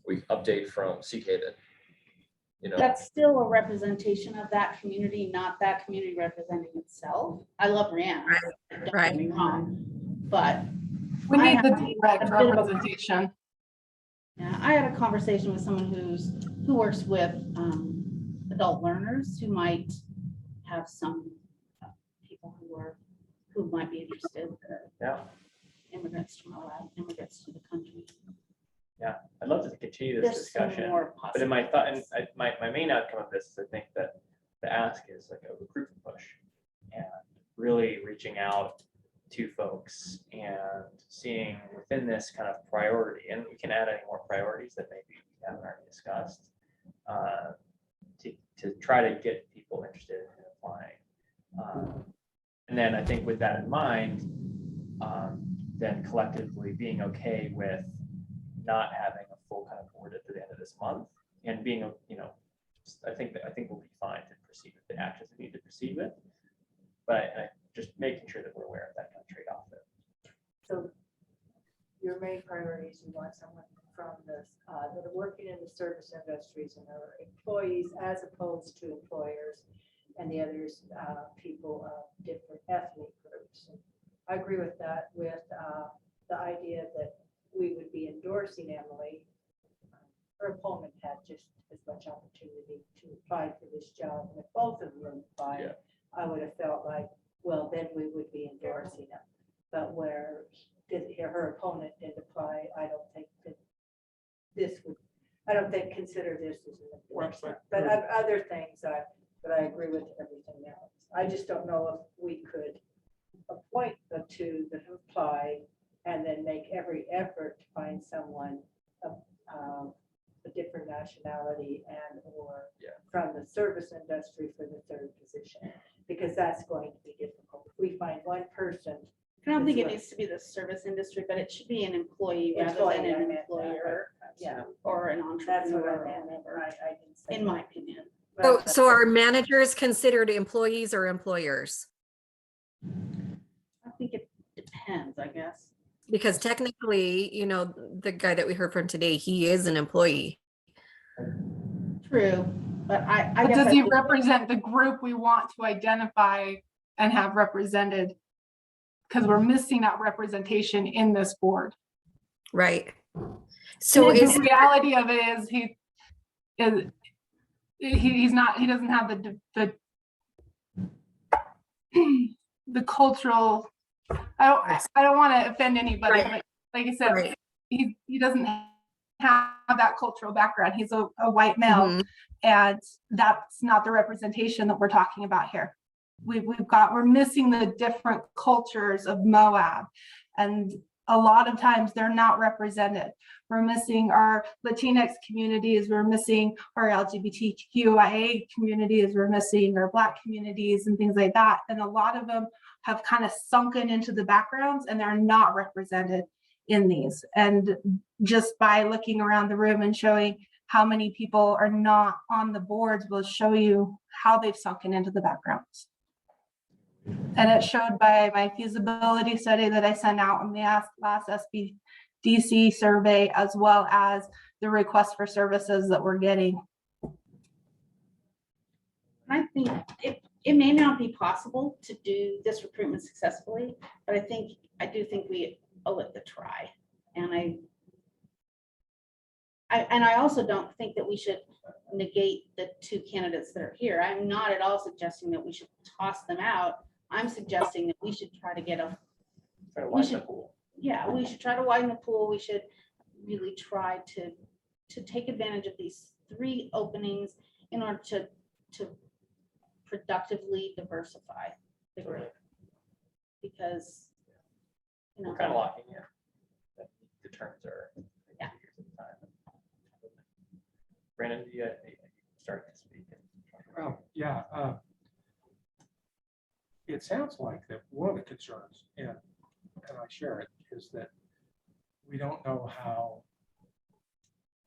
We update from Sea Haven. That's still a representation of that community, not that community representing itself. I love Rihanna. Don't get me wrong, but We I need the have direct a bit of a- representation. yeah, I had a conversation with someone who works with adult learners who might have some people who might be interested. Yeah. Immigrants to Moab, immigrants to the country. Yeah, I'd love to continue this There's some discussion. more But in my thought, and possibilities. my main outcome of this is I think that the ask is like a recruitment push and really reaching out to folks and seeing within this kind of priority, and we can add any more priorities that maybe we haven't already discussed, to try to get people interested in applying. And then I think with that in mind, then collectively being okay with not having a full kind of board at the end of this month and being, I think we'll be fine to proceed with the actions we need to proceed with. But just making sure that we're aware of that kind of trade-off there. So your main priorities, you want someone from this, that are working in the service industries and are employees as opposed to employers, and the others, people of different ethnic groups. And I agree with that, with the idea that we would be endorsing Emily. Her opponent had just as much opportunity to apply for this job, and if both of them applied, I would have felt like, well, then we would be endorsing them. But where her opponent didn't apply, I don't think that this would, I don't think consider this as an endorsement. But other things, but I agree with everything else. I just don't know if we could appoint the two that have applied and then make every effort to find someone of a different nationality and or from the service industry for the third position, because that's going to be difficult. If we find one person. I don't think it needs to be the service industry, but it should be an employee rather than Employee, I an meant, employer. yeah. Or an That's what entrepreneur I or meant. whatever, I didn't say in that. my opinion. So are managers considered employees or employers? I think it depends, I guess. Because technically, the guy that we heard from today, he is an employee. True, but I But guess does I he think- represent the group we want to identify and have represented? Because we're missing that representation in this board. Right. So And is the reality of it is he doesn't have the cultural, I don't want to offend anybody, Right. but like I said, Right. he doesn't have that cultural background. He's a white male, Mhm. and that's not the representation that we're talking about here. We're missing the different cultures of Moab, and a lot of times they're not represented. We're missing our Latinx communities, we're missing our LGBTQIA communities, we're missing our Black communities and things like that. And a lot of them have kind of sunken into the backgrounds and they're not represented in these. And just by looking around the room and showing how many people are not on the boards will show you how they've sunken into the backgrounds. And it showed by my feasibility study that I sent out in the last SBDC survey, as well as the request for services that we're getting. I think it may not be possible to do this recruitment successfully, but I do think we owe it the try. And I also don't think that we should negate the two candidates that are here. I'm not at all suggesting that we should toss them out. I'm suggesting that we should try to get Try to widen the pool. yeah, we should try to widen the pool. We should really try to take advantage of these 3 openings in order to productively diversify the group. Because, We're kind of locking in. The terms are. Yeah. Years at a time. Brandon, you start to speak. Well, yeah. It sounds like that one of the concerns, and I share it, is that we don't know how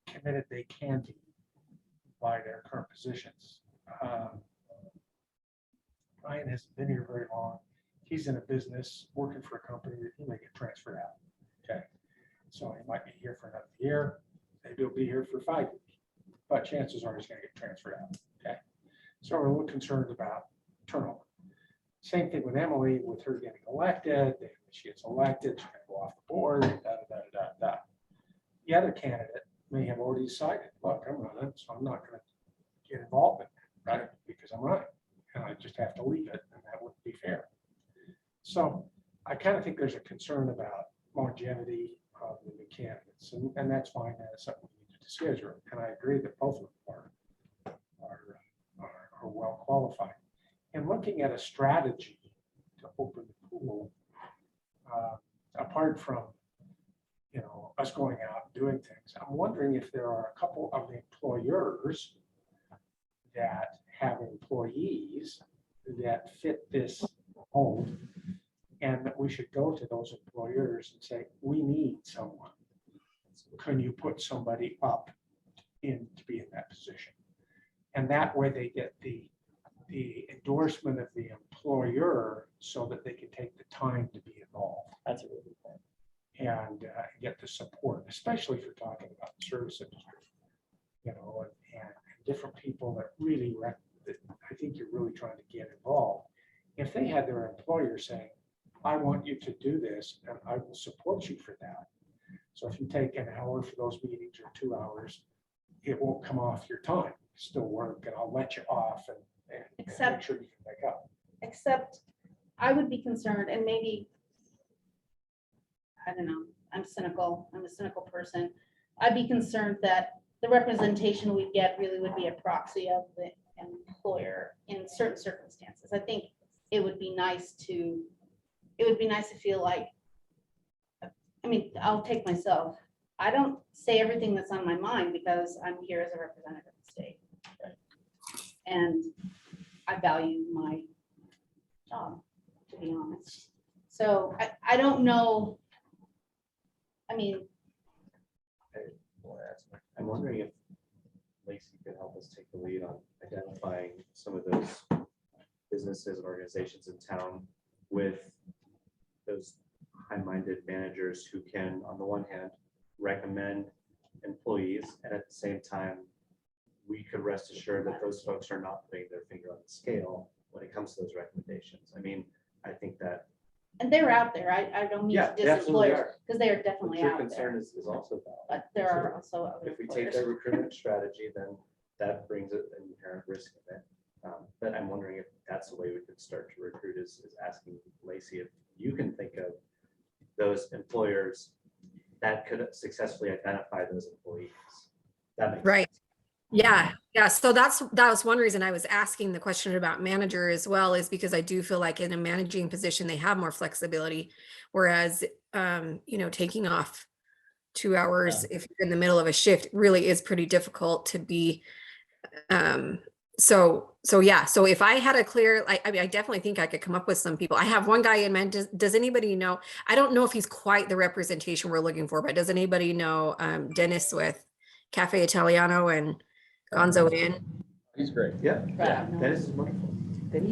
committed they can be by their current positions. Ryan hasn't been here very long. He's in a business working for a company that he may get transferred out. Okay. So he might be here for another year. Maybe he'll be here for 5 years, but chances are he's going to get transferred out. Okay. So we're a little concerned about turnover. Same thing with Emily, with her getting elected. When she gets elected, she's going to go off the board. The other candidate may have already decided, look, I'm running, so I'm not going to get involved in it, right? Because I'm running, and I just have to leave it, and that wouldn't be fair. So I kind of think there's a concern about longevity of the new candidates. So, and that's fine, that's something we need to schedule. And I agree that both of them are well qualified. And looking at a strategy to open the pool, apart from, us going out and doing things, I'm wondering if there are a couple of employers that have employees that fit this mold, and that we should go to those employers and say, we need someone. Can you put somebody up in to be in that position? And that way they get the endorsement of the employer so that they can take the time to be involved That's a really good point. and get the support, especially if you're talking about the service industry, and different people that really, that I think you're really trying to get involved. If they had their employer saying, I want you to do this and I will support you for that. So if you take an hour for those meetings or 2 hours, it won't come off your time, still work, and I'll let you off and make Except- sure you can make up. Except I would be concerned, and maybe, I don't know, I'm a cynical person. I'd be concerned that the representation we get really would be a proxy of the employer in certain circumstances. I think it would be nice to feel like, I'll take myself. I don't say everything that's on my mind because I'm here as a representative of the state. And I value my job, to be honest. So I don't know. I'm wondering if Lacey could help us take the lead on identifying some of those businesses and organizations in town with those high-minded managers who can, on the one hand, recommend employees, and at the same time, we could rest assured that those folks are not putting their finger on the scale when it comes to those recommendations. I think that. And they're out there. I don't mean Yeah, to they diss absolutely employers, are. because they are But definitely your out concern there. is also valid. But there are also other If we take employers. their recruitment strategy, then that brings an inherent risk of it. But I'm wondering if that's the way we could start to recruit is asking Lacey if you can think of those employers that could successfully identify those employees. That makes Right. sense. Yeah. So that was one reason I was asking the question about manager as well, is because I do feel like in a managing position, they have more flexibility. Whereas, taking off 2 hours if you're in the middle of a shift really is pretty difficult to be. So if I had a clear, I definitely think I could come up with some people. I have one guy in mind. Does anybody know? I don't know if he's quite the representation we're looking for, but does anybody know Dennis with Cafe Italiano and Gonzo Inn? He's great. Yeah, Right. that is wonderful.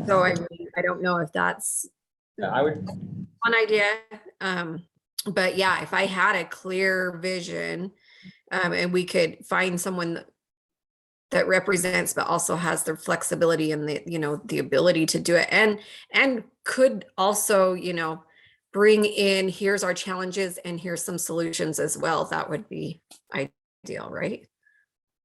So I don't know if that's Yeah, I would, one idea. But yeah, if I had a clear vision, and we could find someone that represents, but also has the flexibility and the ability to do it, and could also, bring in, here's our challenges and here's some solutions as well. That would be ideal, right?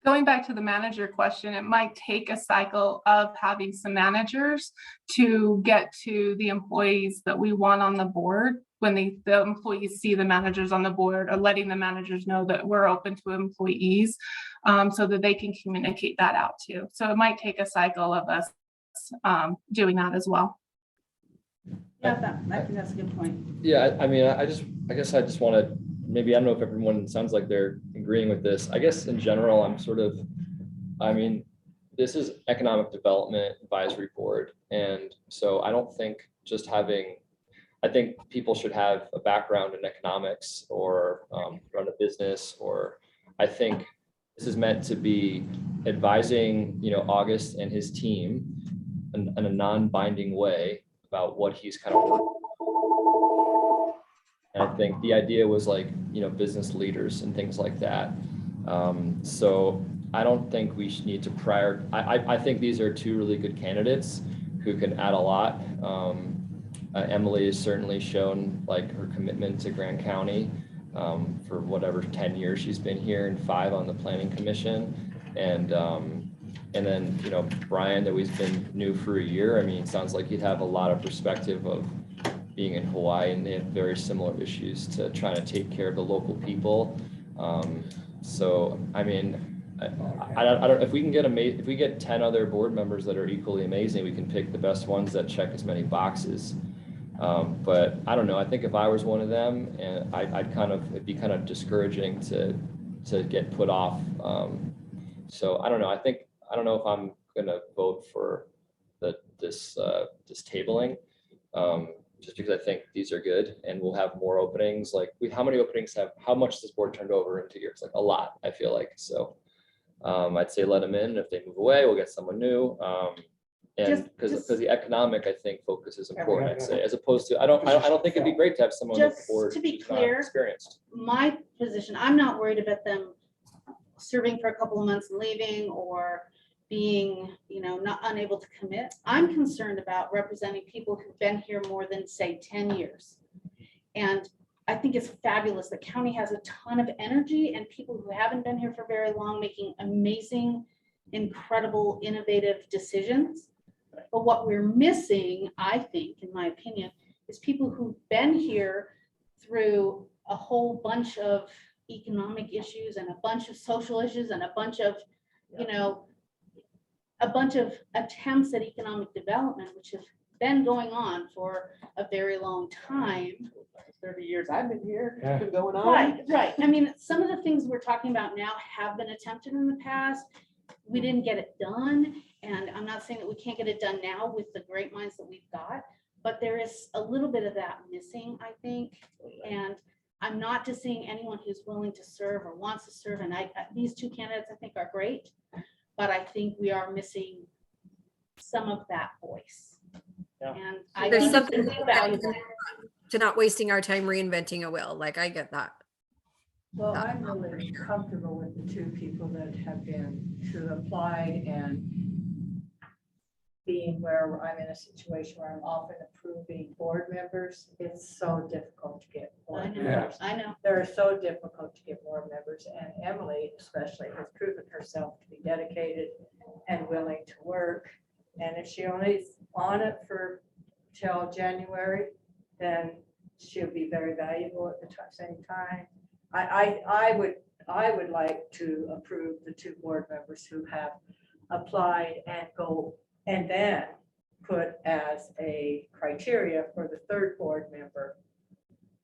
Going back to the manager question, it might take a cycle of having some managers to get to the employees that we want on the board. When the employees see the managers on the board, or letting the managers know that we're open to employees, so that they can communicate that out too. So it might take a cycle of us doing that as well. Yeah, I think that's a good point. yeah, I guess I just want to, maybe, I don't know if everyone sounds like they're agreeing with this. I guess in general, this is Economic Development Advisory Board. And so I don't think just I think people should have a background in economics or run a business, or I think this is meant to be advising, August and his team in a non-binding way about what he's kind of working on. And I think the idea was business leaders and things like that. So I don't think we need to I think these are two really good candidates who can add a lot. Emily has certainly shown her commitment to Grand County for whatever 10 years she's been here, and 5 on the Planning Commission. And then, Brian, that we've been new for a year. It sounds like he'd have a lot of perspective of being in Hawaii, and they have very similar issues to trying to take care of the local people. So, I mean, I don't, if we can get if we get 10 other board members that are equally amazing, we can pick the best ones that check as many boxes. But I don't know, I think if I was one of them, and it'd be kind of discouraging to get put off. So I don't know, I don't know if I'm gonna vote for this tabling. Just because I think these are good and we'll have more openings. Like how many openings how much this board turned over in 2 years? Like a lot, I feel like. So I'd say let them in. If they move away, we'll get someone new. And because the economic, I think, focus is important, I'd say, as opposed to, I don't think it'd be great to have someone on the board to be who's not clear, experienced. my position, I'm not worried about them serving for a couple of months and leaving or being, not unable to commit. I'm concerned about representing people who've been here more than, say, 10 years. And I think it's fabulous. The county has a ton of energy and people who haven't been here for very long making amazing, incredible, innovative decisions. But what we're missing, I think, in my opinion, is people who've been here through a whole bunch of economic issues and a bunch of social issues and a bunch of, a bunch of attempts at economic development, which have been going on for a very long time. 30 years I've been here, Yeah. it's been going on. Right. I mean, some of the things we're talking about now have been attempted in the past. We didn't get it done. And I'm not saying that we can't get it done now with the great minds that we've got, but there is a little bit of that missing, I think. And I'm not just seeing anyone who's willing to serve or wants to serve. And these two candidates I think are great, but I think we are missing some of that voice. Yeah. And I There's think something it's really valuable. to not wasting our time reinventing a wheel. Like I get that. Well, I'm really comfortable with the two people that have been to apply and being where I'm in a situation where I'm often approving board members. It's so difficult to get board members. I know. They're so difficult to get board members, and Emily especially has proven herself to be dedicated and willing to work. And if she only is on it for till January, then she'll be very valuable at the same time. I would like to approve the two board members who have applied and then put as a criteria for the third board member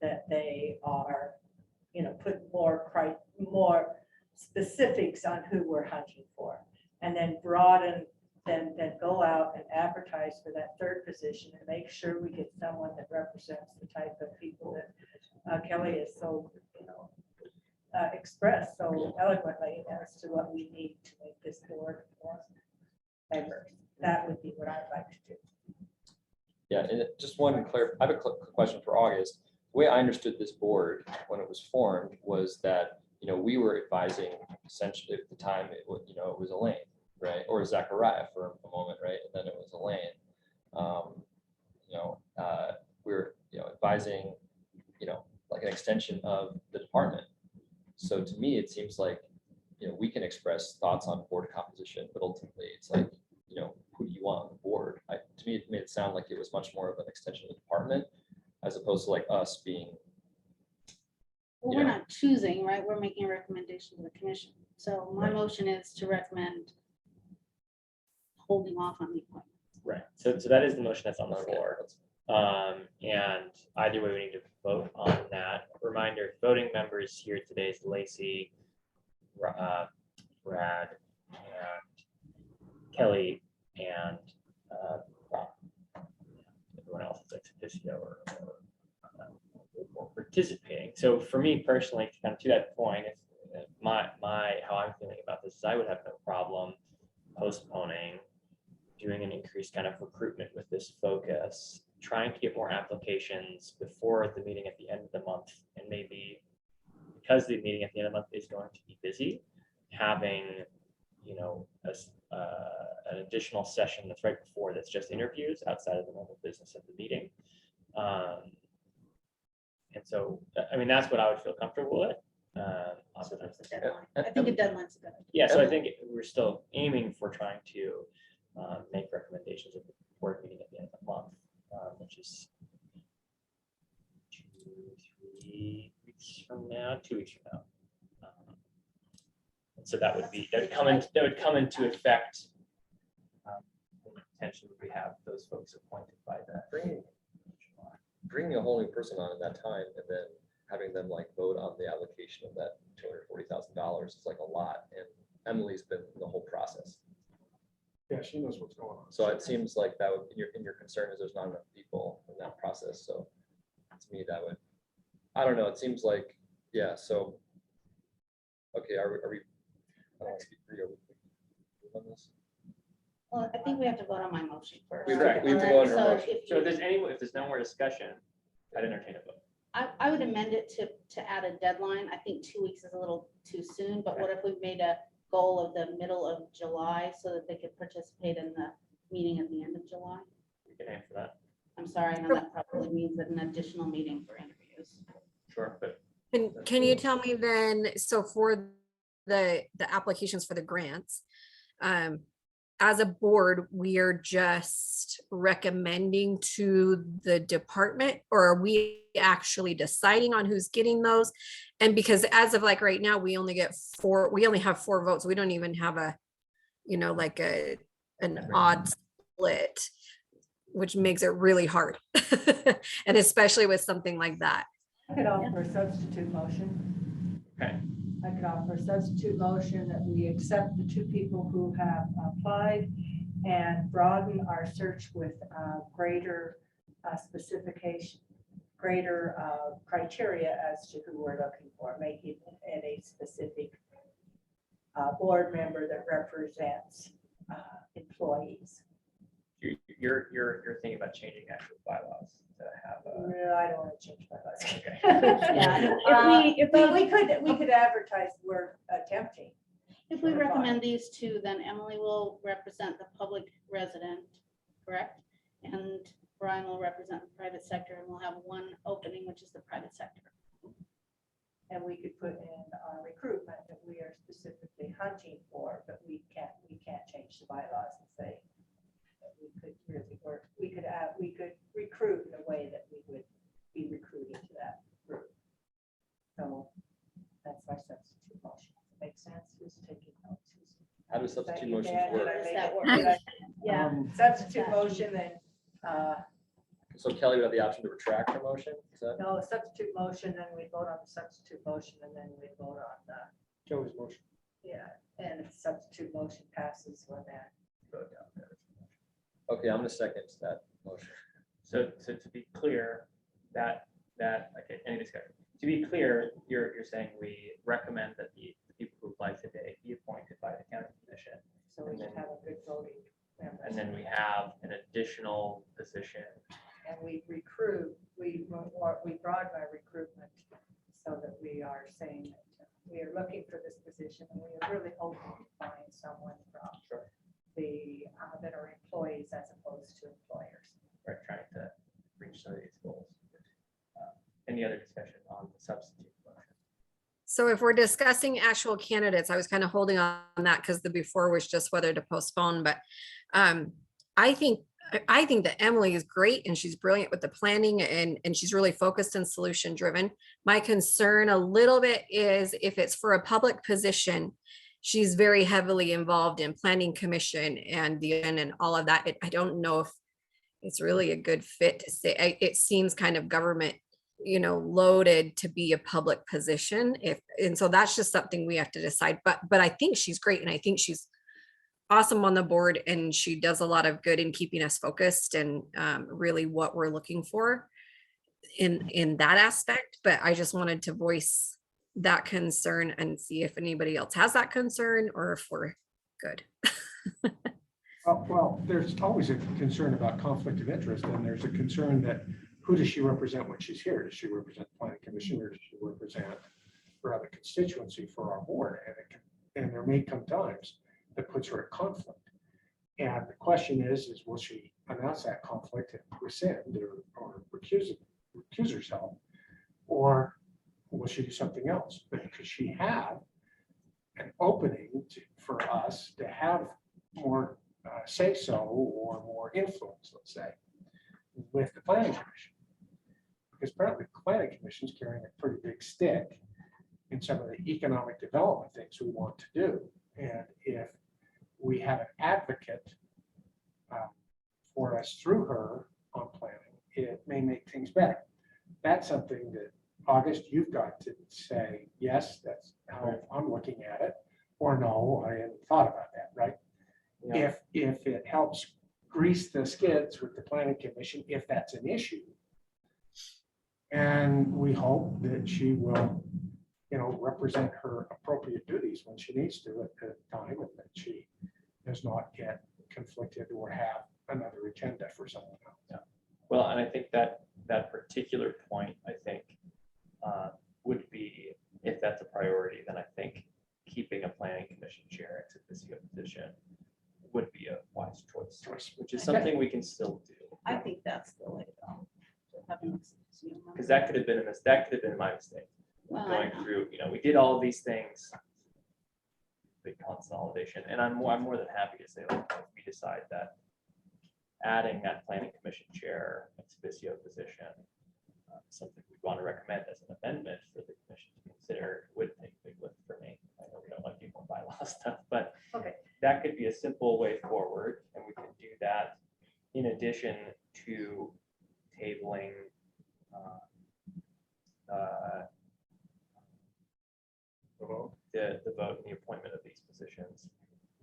that they are, put more specifics on who we're hunting for, and then broaden, then go out and advertise for that third position and make sure we get someone that represents the type of people that Kelly is so, expressed so eloquently as to what we need to make this board more diverse. That would be what I'd like to do. Yeah, and just one I have a question for August. The way I understood this board when it was formed was that, we were advising essentially at the time it was Elaine, right? Or Zachariah for a moment, right? And then it was Elaine. We were, advising, like an extension of the department. So to me, it seems like, we can express thoughts on board composition, but ultimately it's like, who do you want on the board? To me, it made it sound like it was much more of an extension of the department as opposed to like us being. Well, we're not choosing, right? We're making a recommendation to the commission. So my motion is to recommend holding off on the appointment. Right. So that is the motion that's on the floor. And either way, we need to vote on that. Reminder, voting members here today is Lacey, Brad, and Kelly, and everyone else is ex officio or participating. So for me personally, kind of to that point, if how I'm feeling about this is I would have no problem postponing, doing an increased kind of recruitment with this focus, trying to get more applications before the meeting at the end of the month, and maybe because the meeting at the end of the month is going to be busy, having an additional session that's right before that's just interviews outside of the normal business of the meeting. And so, I mean, that's what I would feel comfortable with. So that's the deadline. I think a deadline's a good idea. Yeah, so I think we're still aiming for trying to make recommendations at the board meeting at the end of the month, which is 2 weeks from now. So that would come into effect. Potentially we have those folks appointed by the. Bringing a whole new person on in that time and then having them like vote on the allocation of that $240,000 is like a lot. And Emily's been in the whole process. Yeah, she knows what's going on. So it seems like that would, your concern is there's not enough people in that process. So to me, that would, I don't know, it seems like, yeah, so. Okay, are we, I don't want to speak for you. Are we on this? Well, I think we have to vote on my motion first. We have to And vote then, on her so motion. So if there's no more discussion, I'd entertain a vote. I would amend it to add a deadline. I think 2 weeks is a little too soon, but what if we made a goal of the middle of July so that they could participate in the meeting at the end of July? We can aim for that. I'm sorry, I know that probably means that an additional meeting for interviews. Sure, but Can you tell me then, so for the applications for the grants, as a board, we are just recommending to the department, or are we actually deciding on who's getting those? And because as of like right now, we only have 4 votes. We don't even have a, like an odd split, which makes it really hard. And especially with something like that. I could offer a substitute motion. okay. I could offer a substitute motion that we accept the 2 people who have applied and broaden our search with greater specification, greater criteria as to who we're looking for, making it a specific board member that represents employees. You're thinking about changing actual bylaws to have a. No, I don't want to change my list. Okay. Yeah, We could advertise we're attempting. If we recommend these 2, then Emily will represent the public resident, correct? And Brian will represent the private sector, and we'll have 1 opening, which is the private sector. And we could put in our recruitment that we are specifically hunting for, but we can't change the bylaws and say that we could really work. We could recruit in a way that we would be recruiting to that group. So that's my substitute motion. Makes sense? Who's taking notes? How do substitute Did motions I work? make that it- work? did I- Yeah. Substitute motion, then, So Kelly would have the option to retract her motion? Is that? no, a substitute motion, then we vote on the substitute motion, and then we vote on the, Joey's motion. yeah, and if the substitute motion passes, when that. Vote down there. Okay, I'm gonna second that motion. So to be clear, okay, any discussion? To be clear, you're saying we recommend that the people who applied today be appointed by the county commission. So we can have a good voting member. And then we have an additional position. And we recruit, we broaden our recruitment so that we are saying that we are looking for this position and we are really hoping to find someone from the, that are employees as opposed to employers. Right, trying to reach some of these goals. Any other discussion on the substitute motion? So if we're discussing actual candidates, I was kind of holding on that because the before was just whether to postpone, but I think that Emily is great and she's brilliant with the planning and she's really focused and solution driven. My concern a little bit is if it's for a public position, she's very heavily involved in planning commission and all of that. I don't know if it's really a good fit to say. It seems kind of government, loaded to be a public position. And so that's just something we have to decide. But I think she's great and I think she's awesome on the board and she does a lot of good in keeping us focused and really what we're looking for in that aspect. But I just wanted to voice that concern and see if anybody else has that concern or if we're good. Well, there's always a concern about conflict of interest, and there's a concern that who does she represent when she's here? Does she represent the planning commission or does she represent her other constituency for our board? And there may come times that puts her at conflict. And the question is will she announce that conflict and rescind or recuse herself? Or will she do something else? Because she had an opening for us to have more say so or more influence, let's say, with the planning commission. Because apparently the planning commission is carrying a pretty big stick in some of the economic development things we want to do. And if we have an advocate for us through her on planning, it may make things better. That's something that, August, you've got to say, yes, that's how I'm looking at it, or no, I hadn't thought about that, right? Yeah. If it helps grease the skids with the planning commission, if that's an issue. And we hope that she will, represent her appropriate duties when she needs to at the time, and that she does not get conflicted or have another agenda for someone else. Yeah. Well, and I think that particular point, I think, would be, if that's a priority, then I think keeping a planning commission chair ex officio position would be a wise choice, which is something we can still do. I think that's the way to go. Because that could have been my mistake. Well, I Going know. through, we did all of these things, big consolidation, and I'm more than happy to say, like, if we decide that adding that planning commission chair ex officio position, something we want to recommend as an amendment for the commission to consider, would take a big lift for me. I know we don't like people bylaw stuff, but Okay. that could be a simple way forward, and we can do that in addition to tabling the vote and the appointment of these positions,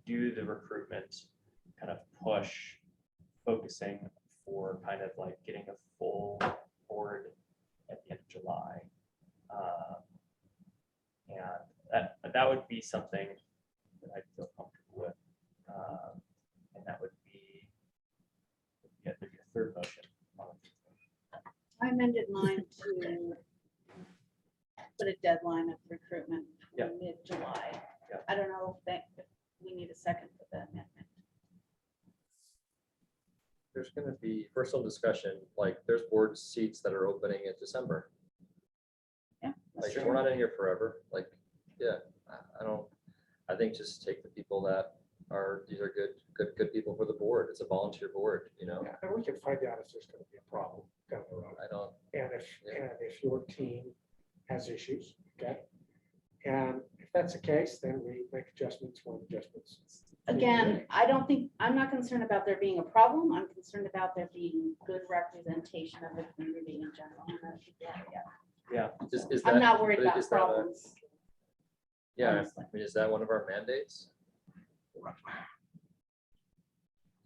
do the recruitment kind of push, focusing for kind of like getting a full board at the end of July. And that would be something that I'd feel comfortable with. And that would be, there'd be a third motion. I amended mine to put a deadline of recruitment Yeah. for mid-July. Yeah. I don't know if we need a second for the amendment. There's gonna be personal discussion, like there's board seats that are opening in December. Yeah, that's Like, true. we're not in here forever, like, yeah, I think just take the people that these are good people for the board. It's a volunteer board, Yeah, and we can find out if there's going to be a problem down the road. I don't, And Yeah. if your team has issues, okay? And if that's the case, then we make adjustments when adjustments. Again, I'm not concerned about there being a problem. I'm concerned about there being good representation of the community in general. And I think that, yeah. Yeah, is I'm that- not worried but about is that a- problems. Yeah, honestly. I mean, is that one of our mandates?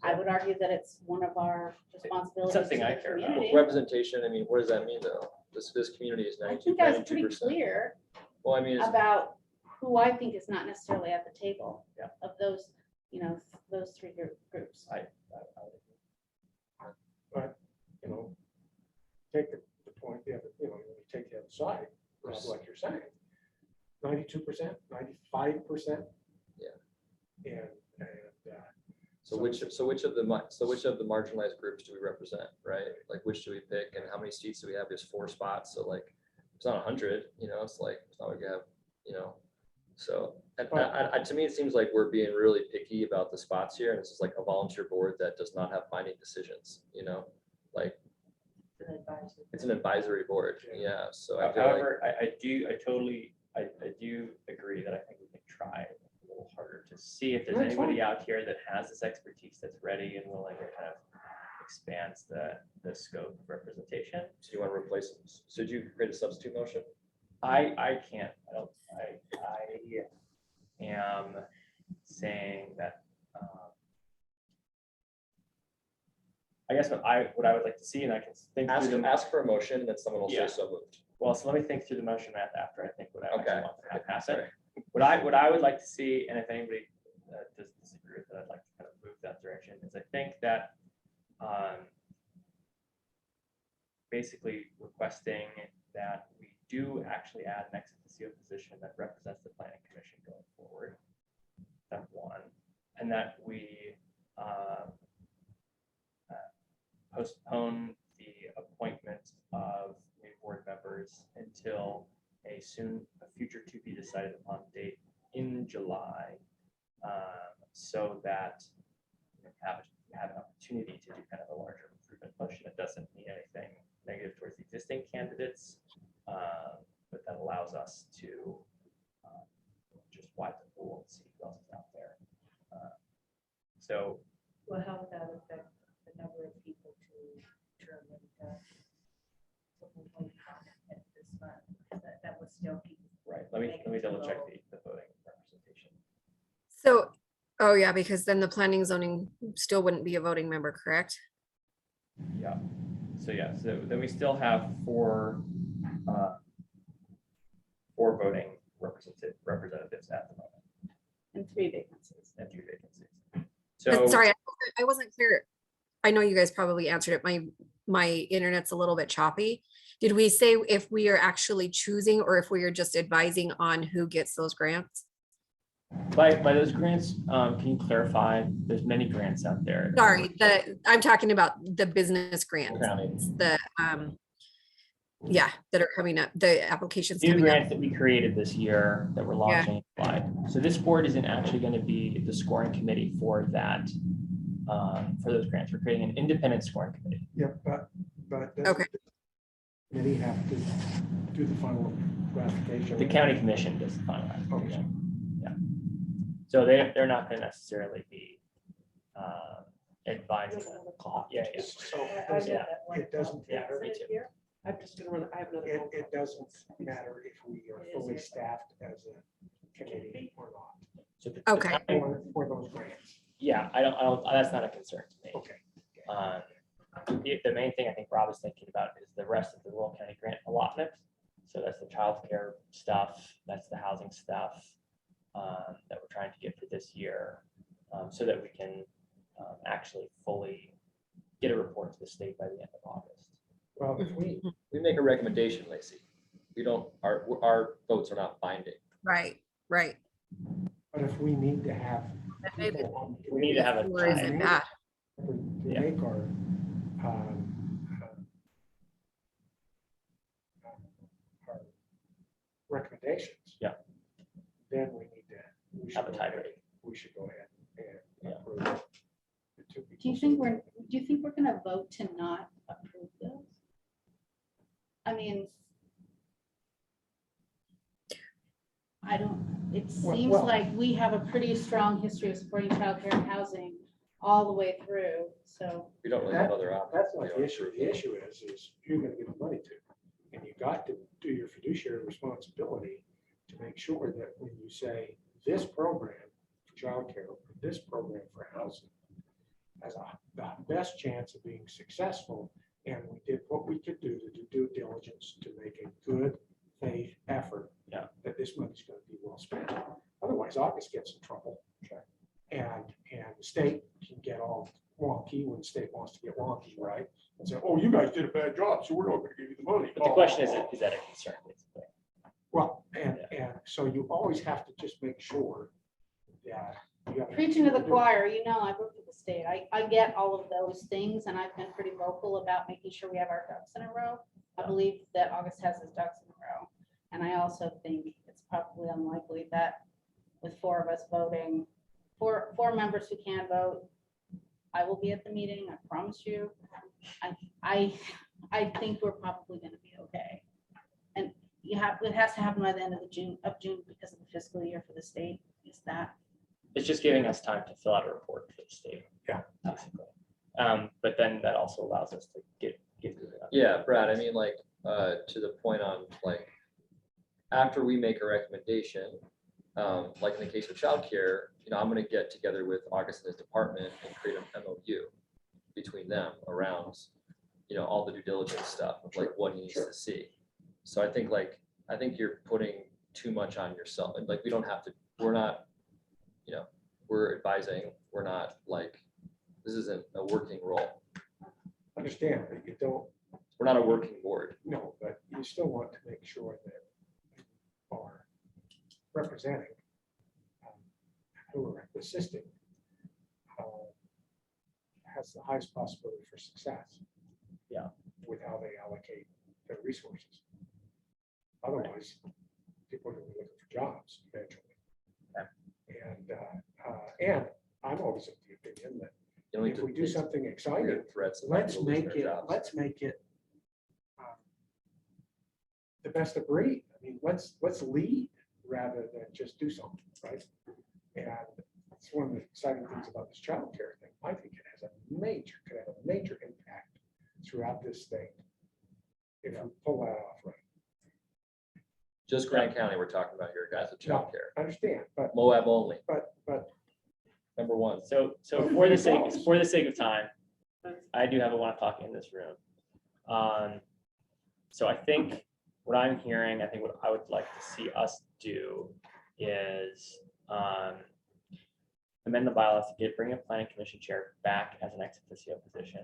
I would argue that it's one of our responsibilities. something to I the care about. community. Representation, I mean, what does that mean though? This community is I 92%. think I was pretty clear Well, I mean, it's- about who I think is not necessarily at the table. Yeah. Of those, those three groups. But, take the point, you take the other side, like you're saying. 92%, 95%. Yeah. And so which of the marginalized groups do we represent, right? Like, which do we pick and how many seats do we have? There's 4 spots. So like, it's not 100, it's like, it's not like you have, so and to me, it seems like we're being really picky about the spots here. And this is like a volunteer board that does not have binding decisions, like it's an advisory board. Yeah. So I feel like, However, I do agree that I think we can try a little harder to see if there's That's anybody fine. out here that has this expertise that's ready and willing to kind of expands the scope of representation. so you want to replace them. So did you create a substitute motion? I can't, I am saying that, I guess what I would like to see, and I can think through Ask for a motion and then someone will Yeah. say so moved. well, so let me think through the motion after I think what I actually Okay. want to have happen. Sorry. What I would like to see, and if anybody does disagree with it, I'd like to kind of move that direction, is I think that basically requesting that we do actually add an ex officio position that represents the planning commission going forward. Step one, and that we postpone the appointment of new board members until a future to be decided upon date in July, so that we have an opportunity to do kind of a larger recruitment push. And it doesn't mean anything negative towards the existing candidates, but that allows us to So Well, how would that affect the number of people to determine at this month? That would still keep. right, let me double check the voting representation. So, oh yeah, because then the planning zoning still wouldn't be a voting member, correct? Yeah. So yeah, so then we still have four voting representatives at the moment And 3 vacancies. and 2 vacancies. But So sorry, I wasn't clear. I know you guys probably answered it. My internet's a little bit choppy. Did we say if we are actually choosing or if we are just advising on who gets those grants? by those grants, can you clarify? There's many grants out there. Sorry, I'm talking about the business grants, the yeah, that are coming up, the applications New coming up. grants that we created this year that we're launching in July. So this board isn't actually going to be the scoring committee for that, for those grants. We're creating an independent scoring committee. Yeah, but. Okay. Committee have to do the final ratification. The county commission does the final ratification. Okay. Yeah. So they're not going to necessarily be advising. Yeah, yeah. So Yeah. it doesn't Yeah, matter. me too. I'm just gonna run, I have another. It doesn't matter if we are fully staffed as a committee or not. So the Okay. timing- For those grants. Yeah, I don't, that's not a concern to me. Okay. The main thing I think Rob is thinking about is the rest of the rural county grant allotment. So that's the childcare stuff, that's the housing stuff that we're trying to get for this year, so that we can actually fully get a report to the state by the end of August. Well, if We make a recommendation, Lacey. We don't, our votes are not binding. Right, right. but if we need to have. Maybe- people on the We need to have a Or is it time. bad? To Yeah. make our recommendations. Yeah. Then we should Have a go time. ahead- We should go ahead and Yeah. approve. the two Do you people. think we're gonna vote to not approve this? I mean, I don't, it seems well- like we have a pretty strong history of supporting childcare and housing all the way through, so. We don't really have other options. That's not the issue. The issue is you're gonna give the money to. And you got to do your fiduciary responsibility to make sure that when you say this program for childcare, or this program for housing has the best chance of being successful, and we did what we could do to do due diligence to make a good faith effort. Yeah. That this money's gonna be well spent. Otherwise, August gets in trouble. And the state can get all wonky when the state wants to get wonky, right? And say, oh, you guys did a bad job, so we're not gonna give you the money. But the question is that a concern, basically? Well, and so you always have to just make sure that. you have- Preaching to the choir, I work for the state. I get all of those things and I've been pretty vocal about making sure we have our ducks in a row. I believe that August has his ducks in a row. And I also think it's probably unlikely that with 4 of us voting, four members who can vote, I will be at the meeting, I promise you. I think we're probably gonna be okay. And it has to happen by the end of June because of the fiscal year for the state, is that. It's just giving us time to fill out a report for the state. Yeah. Basically. But then that also allows us to get through it. Yeah, Brad, I mean, like, to the point on, like, after we make a recommendation, like in the case of childcare, I'm gonna get together with August and his department and create an MOU between them around, all the due diligence stuff of like what he needs to see. So I think you're putting too much on yourself, and like, we don't have to, we're not, we're advising, we're not like, this isn't a working role. Understand that you don't, We're not a working board. no, but you still want to make sure that you are representing who are assisting has the highest possibility for success. Yeah. With how they allocate their resources. Otherwise, people are going to be looking for jobs eventually. And I'm always of the opinion that if we do something exciting, Threats. let's make it the best of breed. I mean, let's lead rather than just do something, right? And that's one of the exciting things about this childcare thing. I think it has could have a major impact throughout this state. If we pull that off right. Just Grant County we're talking about here, guys, with childcare. I understand, but, Moab only, but number one. So for the sake of time, I do have a lot of talking in this room. So I think what I'm hearing, I think what I would like to see us do is amend the bylaws to bring a planning commission chair back as an ex officio position,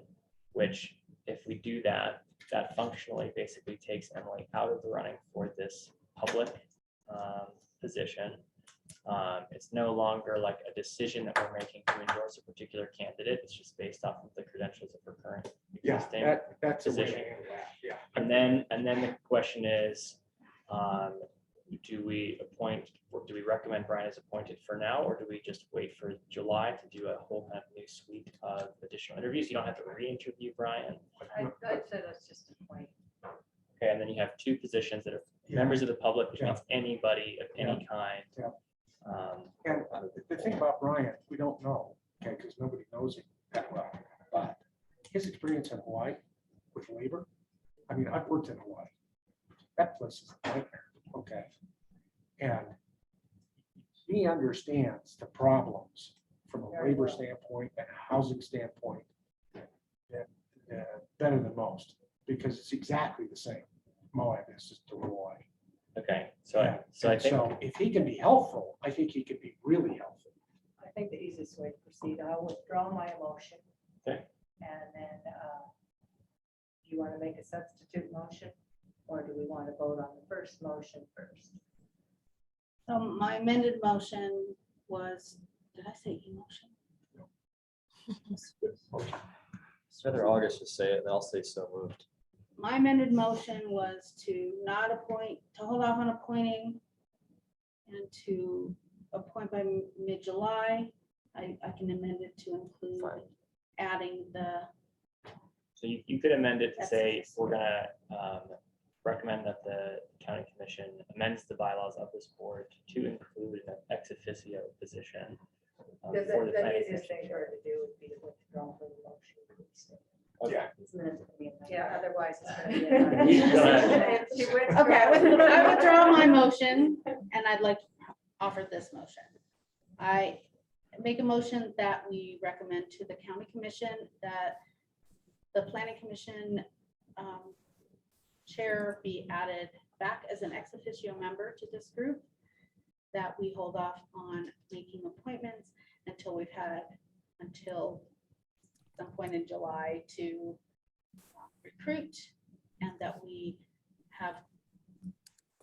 which if we do that, that functionally basically takes Emily out of the running for this public position. It's no longer like a decision that we're making to endorse a particular candidate. It's just based off of the credentials of her current existing. that's a way to position. handle that, yeah. And then the question is, do we appoint, or do we recommend Brian is appointed for now, or do we just wait for July to do a whole kind of new suite of additional interviews? You don't have to re-interview Brian. I'd say let's just appoint. Okay, and then you have two positions that are members of the public, which means anybody of any kind. Yeah. And the thing about Brian, we don't know, okay, because nobody knows him that well, but his experience in Hawaii with labor, I mean, I've worked in Hawaii. That place is a nightmare, okay? And he understands the problems from a labor standpoint and a housing standpoint better than most, because it's exactly the same. Moab is just to Hawaii. Okay, so I think, So if he can be helpful, I think he could be really helpful. I think the easiest way to proceed, I'll withdraw my motion. Okay. And then, do you want to make a substitute motion? Or do we want to vote on the first motion first? So my amended motion was, did I say emotion? Rather August just say it, and I'll say so moved. My amended motion was to not appoint, to hold off on appointing and to appoint by mid-July. I can amend it to include Fine. adding the, so you could amend it to say, we're gonna recommend that the county commission amends the bylaws of this board to include an ex officio position. Because for the the planning easiest commission. thing for her to do would be to withdraw her motion. Okay. Yeah, otherwise it's gonna be. You go ahead. If she withdraws- okay, I withdraw my motion and I'd like to offer this motion. I make a motion that we recommend to the county commission that the planning commission chair be added back as an ex officio member to this group, that we hold off on making appointments until we've had, until some point in July to recruit, and that we have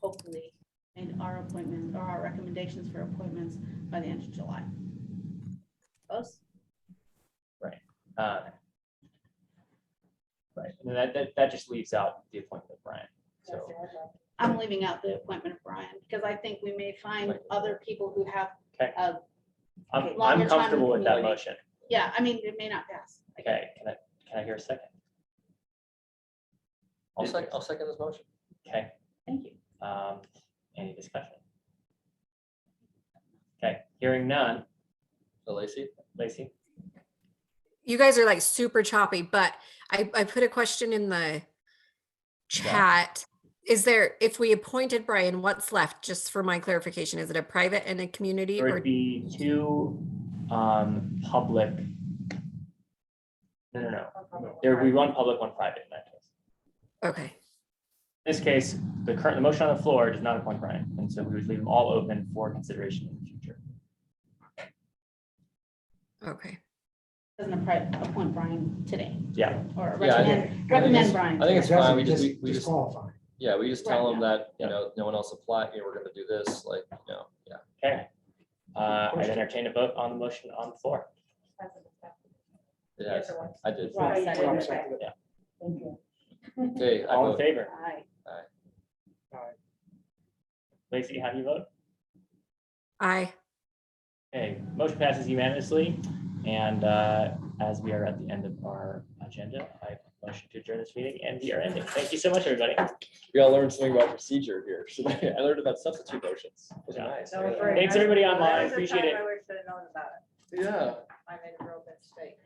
hopefully made our appointment or our recommendations for appointments by the end of July. Close? Right, and then that just leaves out the appointment of Brian. So, I'm leaving out the appointment of Brian because I think we may find other people who have okay, a, I'm longer time comfortable with that community. motion. yeah, I mean, it may not pass. Okay, can I hear a second? I'll second this motion. Okay, Thank you. any discussion? Okay, hearing none. So Lacey? Lacey? You guys are like super choppy, but I put a question in the chat. Is there, if we appointed Brian, what's left? Just for my clarification, is it a private and a community? There Or would be two public. No. There would be one public, one private in that case. okay, In this case, the motion on the floor does not appoint Brian, and so we would leave them all open for consideration in the future. okay. Doesn't appoint Brian today. Yeah. Or Yeah, I recommend Brian. I think it's today. fine. We just Disqualify. yeah, we just tell Right, them that, you know, no one else applied, you know, we're gonna do this, like, you know, yeah. Okay. I'd entertain a vote on the motion on the floor. It has, I did. Rob seconded Rob it. seconded it. Thank you. Okay, I All in vote. favor? Aye. Lacey, how do you vote? Aye. Okay, motion passes unanimously, and as we are at the end of our agenda, I motion to adjourn this meeting and we are ending. Thank you so much, everybody. We all learned something about procedure here. I learned about substitute motions. Those are Yeah. nice. That was very Thanks, nice. everybody That online. was the Appreciate time it. I wish I'd known about it. Yeah. I made a real mistake.